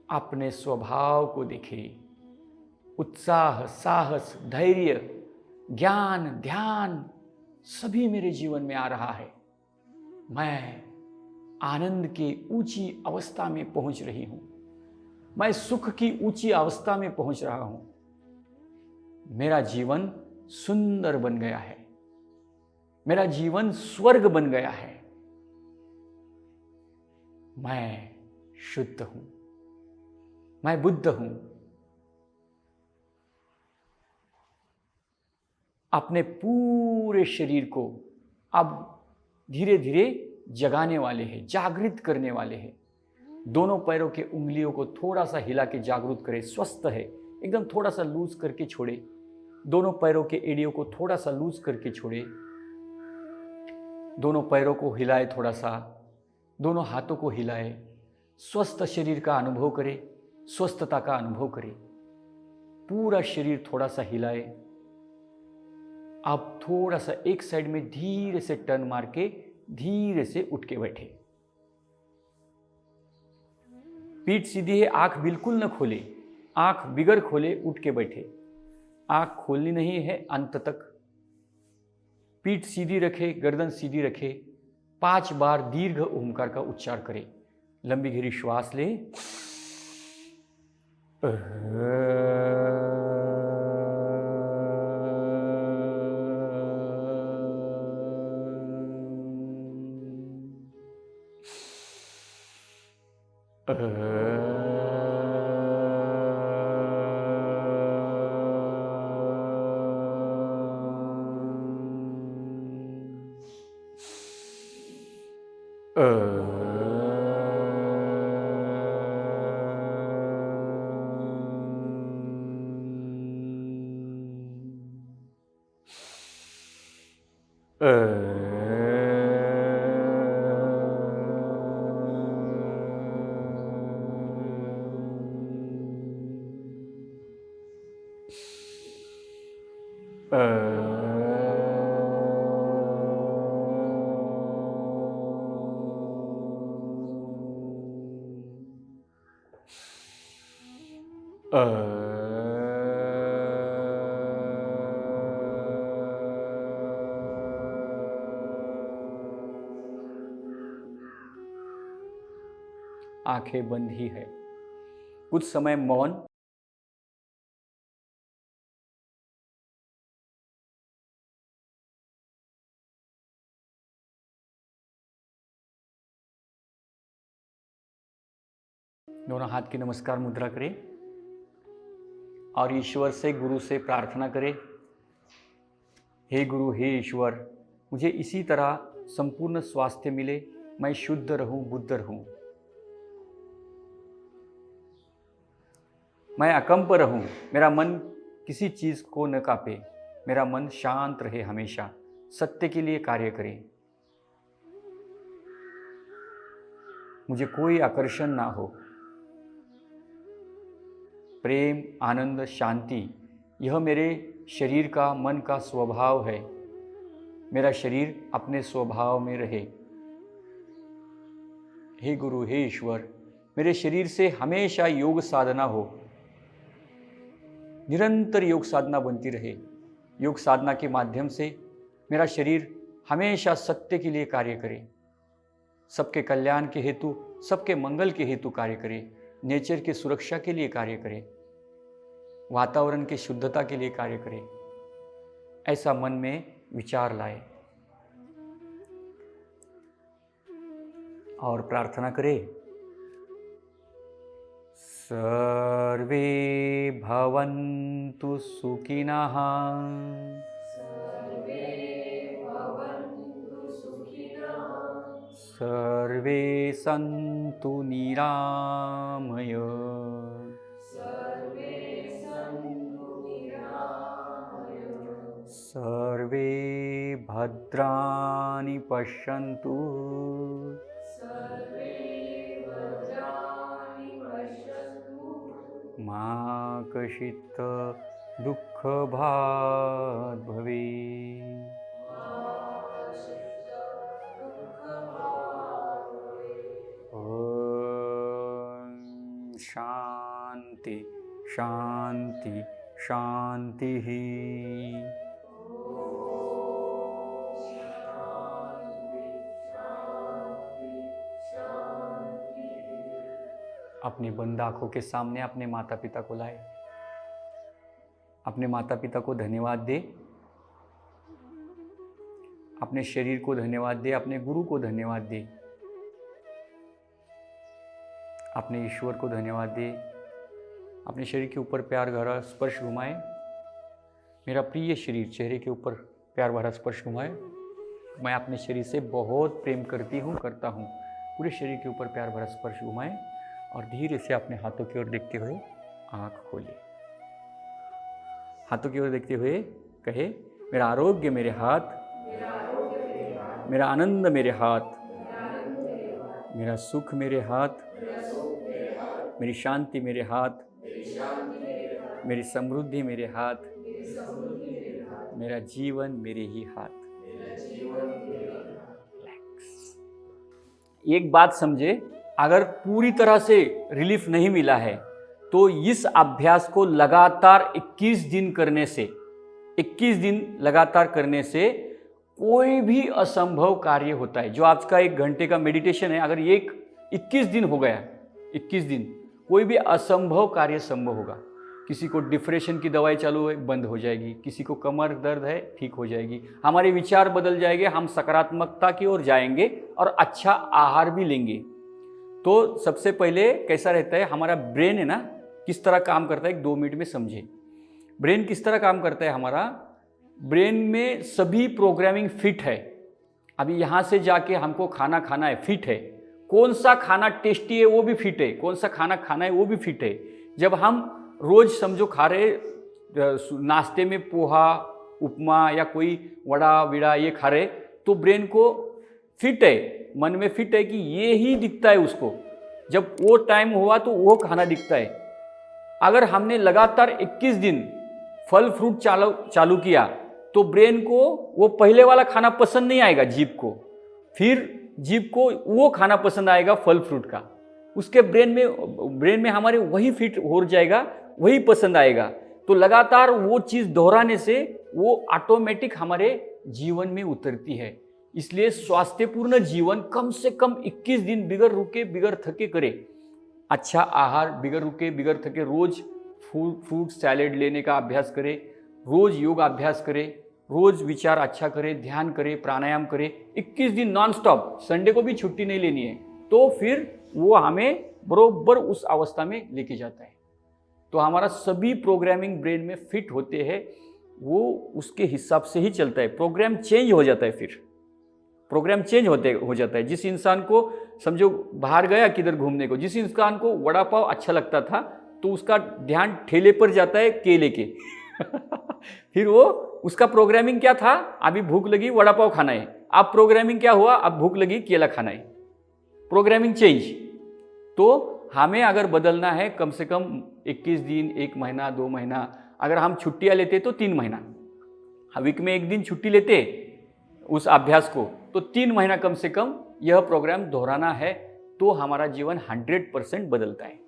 अपने स्वभाव को देखिए। उत्साह, साहस, धैर्य, ज्ञान, ध्यान सभी मेरे जीवन में आ रहा है। मैं आनंद की ऊंची अवस्था में पहुंच रही हूं। मैं सुख की ऊंची अवस्था में पहुंच रहा हूं। मेरा जीवन सुंदर बन गया है। मेरा जीवन स्वर्ग बन गया है। मैं शुद्ध हूं। मैं बुद्ध हूं। अपने पूरे शरीर को अब धीरे धीरे जगाने वाले हैं, जागृत करने वाले हैं। दोनों पैरों के उंगलियों को थोड़ा सा हिला के जागृत करें। स्वस्थ है, एकदम थोड़ा सा लूज करके छोड़े। दोनों पैरों के एड़ियों को थोड़ा सा लूज करके छोड़े। दोनों पैरों को हिलाए, थोड़ा सा दोनों हाथों को हिलाए। स्वस्थ शरीर का अनुभव करें, स्वस्थता का अनुभव करें। पूरा शरीर थोड़ा सा हिलाए। आप थोड़ा सा एक साइड में धीरे से टर्न मार के धीरे से उठ के बैठे। पीठ सीधी है, आंख बिल्कुल न खोले। आंख बिगर खोले उठ के बैठे। आंख खोलनी नहीं है अंत तक। पीठ सीधी रखे, गर्दन सीधी रखे। 5 बार दीर्घ ओंकार का उच्चार करें। लंबी गहरी श्वास ले। आंखें बंद ही है। कुछ समय मौन। दोनों हाथ की नमस्कार मुद्रा करें और ईश्वर से, गुरु से प्रार्थना करें। हे गुरु, हे ईश्वर, मुझे इसी तरह संपूर्ण स्वास्थ्य मिले। मैं शुद्ध रहूं, बुद्ध रहूं। मैं अकंप रहूं। मेरा मन किसी चीज को न कांपे। मेरा मन शांत रहे, हमेशा सत्य के लिए कार्य करे। मुझे कोई आकर्षण ना हो। प्रेम, आनंद, शांति, यह मेरे शरीर का, मन का स्वभाव है। मेरा शरीर अपने स्वभाव में रहे। हे गुरु, हे ईश्वर, मेरे शरीर से हमेशा योग साधना हो, निरंतर योग साधना बनती रहे। योग साधना के माध्यम से मेरा शरीर हमेशा सत्य के लिए कार्य करे, सबके कल्याण के हेतु, सबके मंगल के हेतु कार्य करे, नेचर की सुरक्षा के लिए कार्य करे, वातावरण की शुद्धता के लिए कार्य करे। ऐसा मन में विचार लाए और प्रार्थना करें। सर्वे भवन्तु सुखिनः, सर्वे सन्तु निरामय, सर्वे भद्राणि पश्यन्तु, मा कश्चित् दुःखभाग् भवेत्। ॐ शान्ति शान्ति शान्तिः। अपनी बंद आँखों के सामने अपने माता पिता को लाए। अपने माता पिता को धन्यवाद दे, अपने शरीर को धन्यवाद दे, अपने गुरु को धन्यवाद दे, अपने ईश्वर को धन्यवाद दे। अपने शरीर के ऊपर प्यार भरा स्पर्श घुमाए। मेरा प्रिय शरीर, चेहरे के ऊपर प्यार भरा स्पर्श घुमाए। मैं अपने शरीर से बहुत प्रेम करती हूँ, करता हूँ। पूरे शरीर के ऊपर प्यार भरा स्पर्श घुमाए और धीरे से अपने हाथों की ओर देखते हुए आँख खोलिए। हाथों की ओर देखते हुए कहे, मेरा आरोग्य मेरे हाथ, मेरा आनंद मेरे हाथ, मेरा सुख मेरे हाथ, मेरी शांति मेरे हाथ, मेरी समृद्धि मेरे हाथ, मेरा जीवन मेरे ही हाथ। एक बात समझे, अगर पूरी तरह से रिलीफ नहीं मिला है तो इस अभ्यास को लगातार 21 दिन करने से, 21 दिन लगातार करने से कोई भी असंभव कार्य होता है। जो आपका 1 घंटे का मेडिटेशन है, अगर ये 21 दिन हो गया, 21 दिन, कोई भी असंभव कार्य संभव होगा। किसी को डिप्रेशन की दवाई चालू है, बंद हो जाएगी। किसी को कमर दर्द है, ठीक हो जाएगी। हमारे विचार बदल जाएंगे, हम सकारात्मकता की ओर जाएंगे और अच्छा आहार भी लेंगे। तो सबसे पहले कैसा रहता है, हमारा ब्रेन है ना, किस तरह काम करता है, 2 मिनट में समझे। ब्रेन किस तरह काम करता है हमारा, ब्रेन में सभी प्रोग्रामिंग फिट है। अभी यहाँ से जाके हमको खाना खाना है, फिट है। कौन सा खाना टेस्टी है वो भी फिट है, कौन सा खाना खाना है वो भी फिट है। जब हम रोज समझो खा रहे, नाश्ते में पोहा, उपमा या कोई वड़ा विड़ा ये खा रहे, तो ब्रेन को फिट है, मन में फिट है कि ये ही दिखता है उसको। जब वो टाइम हुआ तो वो खाना दिखता है। अगर हमने लगातार 21 दिन फल फ्रूट चालू किया तो ब्रेन को वो पहले वाला खाना पसंद नहीं आएगा, जीभ को। फिर जीभ को वो खाना पसंद आएगा फल फ्रूट का। उसके ब्रेन में हमारे वही फिट हो जाएगा, वही पसंद आएगा। तो लगातार वो चीज़ दोहराने से वो ऑटोमेटिक हमारे जीवन में उतरती है। इसलिए स्वास्थ्यपूर्ण जीवन कम से कम 21 दिन बिगर रुके बिगर थके करे। अच्छा आहार बिगर रुके बिगर थके, रोज फ्रूट सैलेड लेने का अभ्यास करे, रोज योग अभ्यास करे, रोज विचार अच्छा करे, ध्यान करे, प्राणायाम करे, 21 दिन नॉन स्टॉप। संडे को भी छुट्टी नहीं लेनी है। तो फिर वो हमें बरोबर उस अवस्था में लेके जाता है। तो हमारा सभी प्रोग्रामिंग ब्रेन में फिट होते हैं, वो उसके हिसाब से ही चलता है। प्रोग्राम चेंज हो जाता है, फिर प्रोग्राम चेंज हो जाता है। जिस इंसान को समझो बाहर गया किधर घूमने को, जिस इंसान को वड़ा पाव अच्छा लगता था तो उसका ध्यान ठेले पर जाता है केले के फिर वो उसका प्रोग्रामिंग क्या था, अभी भूख लगी वड़ा पाव खाना है। अब प्रोग्रामिंग क्या हुआ, अब भूख लगी केला खाना है। Programming change. तो हमें अगर बदलना है कम से कम 21 दिन, 1 महीना, 2 महीना, अगर हम छुट्टियां लेते तो 3 महीना, वीक में 1 दिन छुट्टी लेते उस अभ्यास को, तो 3 महीना कम से कम यह प्रोग्राम दोहराना है, तो हमारा जीवन 100% बदलता है।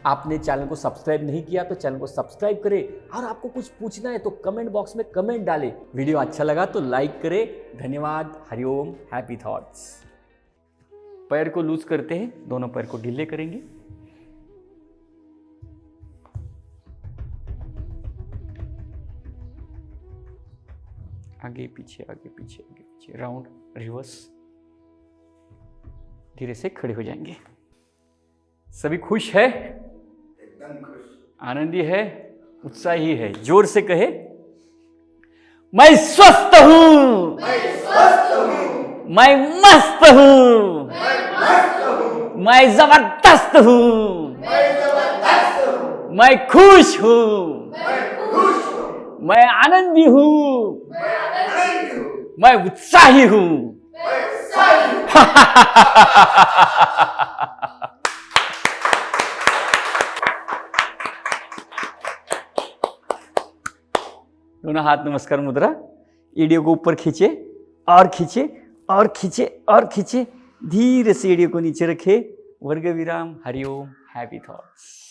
आपने चैनल को सब्सक्राइब नहीं किया तो चैनल को सब्सक्राइब करें, और आपको कुछ पूछना है तो कमेंट बॉक्स में कमेंट डालें। वीडियो अच्छा लगा तो लाइक करें। धन्यवाद। हरिओम। Happy thoughts. पैर को लूज करते हैं, दोनों पैर को ढीले करेंगे। आगे पीछे, आगे पीछे, आगे पीछे, राउंड, रिवर्स। धीरे से खड़े हो जाएंगे। सभी खुश है? एकदम खुश, आनंदी है, उत्साही है? जोर से कहे, मैं स्वस्थ हूं, मैं स्वस्थ हूँ, मैं मस्त हूं, मैं मस्त हूँ, मैं जबरदस्त हूं, मैं जबरदस्त हूँ, मैं खुश हूं, मैं खुश हूँ, मैं आनंदी हूं, मैं आनंदी हूँ, मैं उत्साही हूं। मैं उत्साही हूँ। दोनों हाथ नमस्कार मुद्रा। एडियो को ऊपर खींचे और खींचे और खींचे और खींचे, धीरे से एडियो को नीचे रखे। वर्ग विराम। हरिओम। Happy thoughts.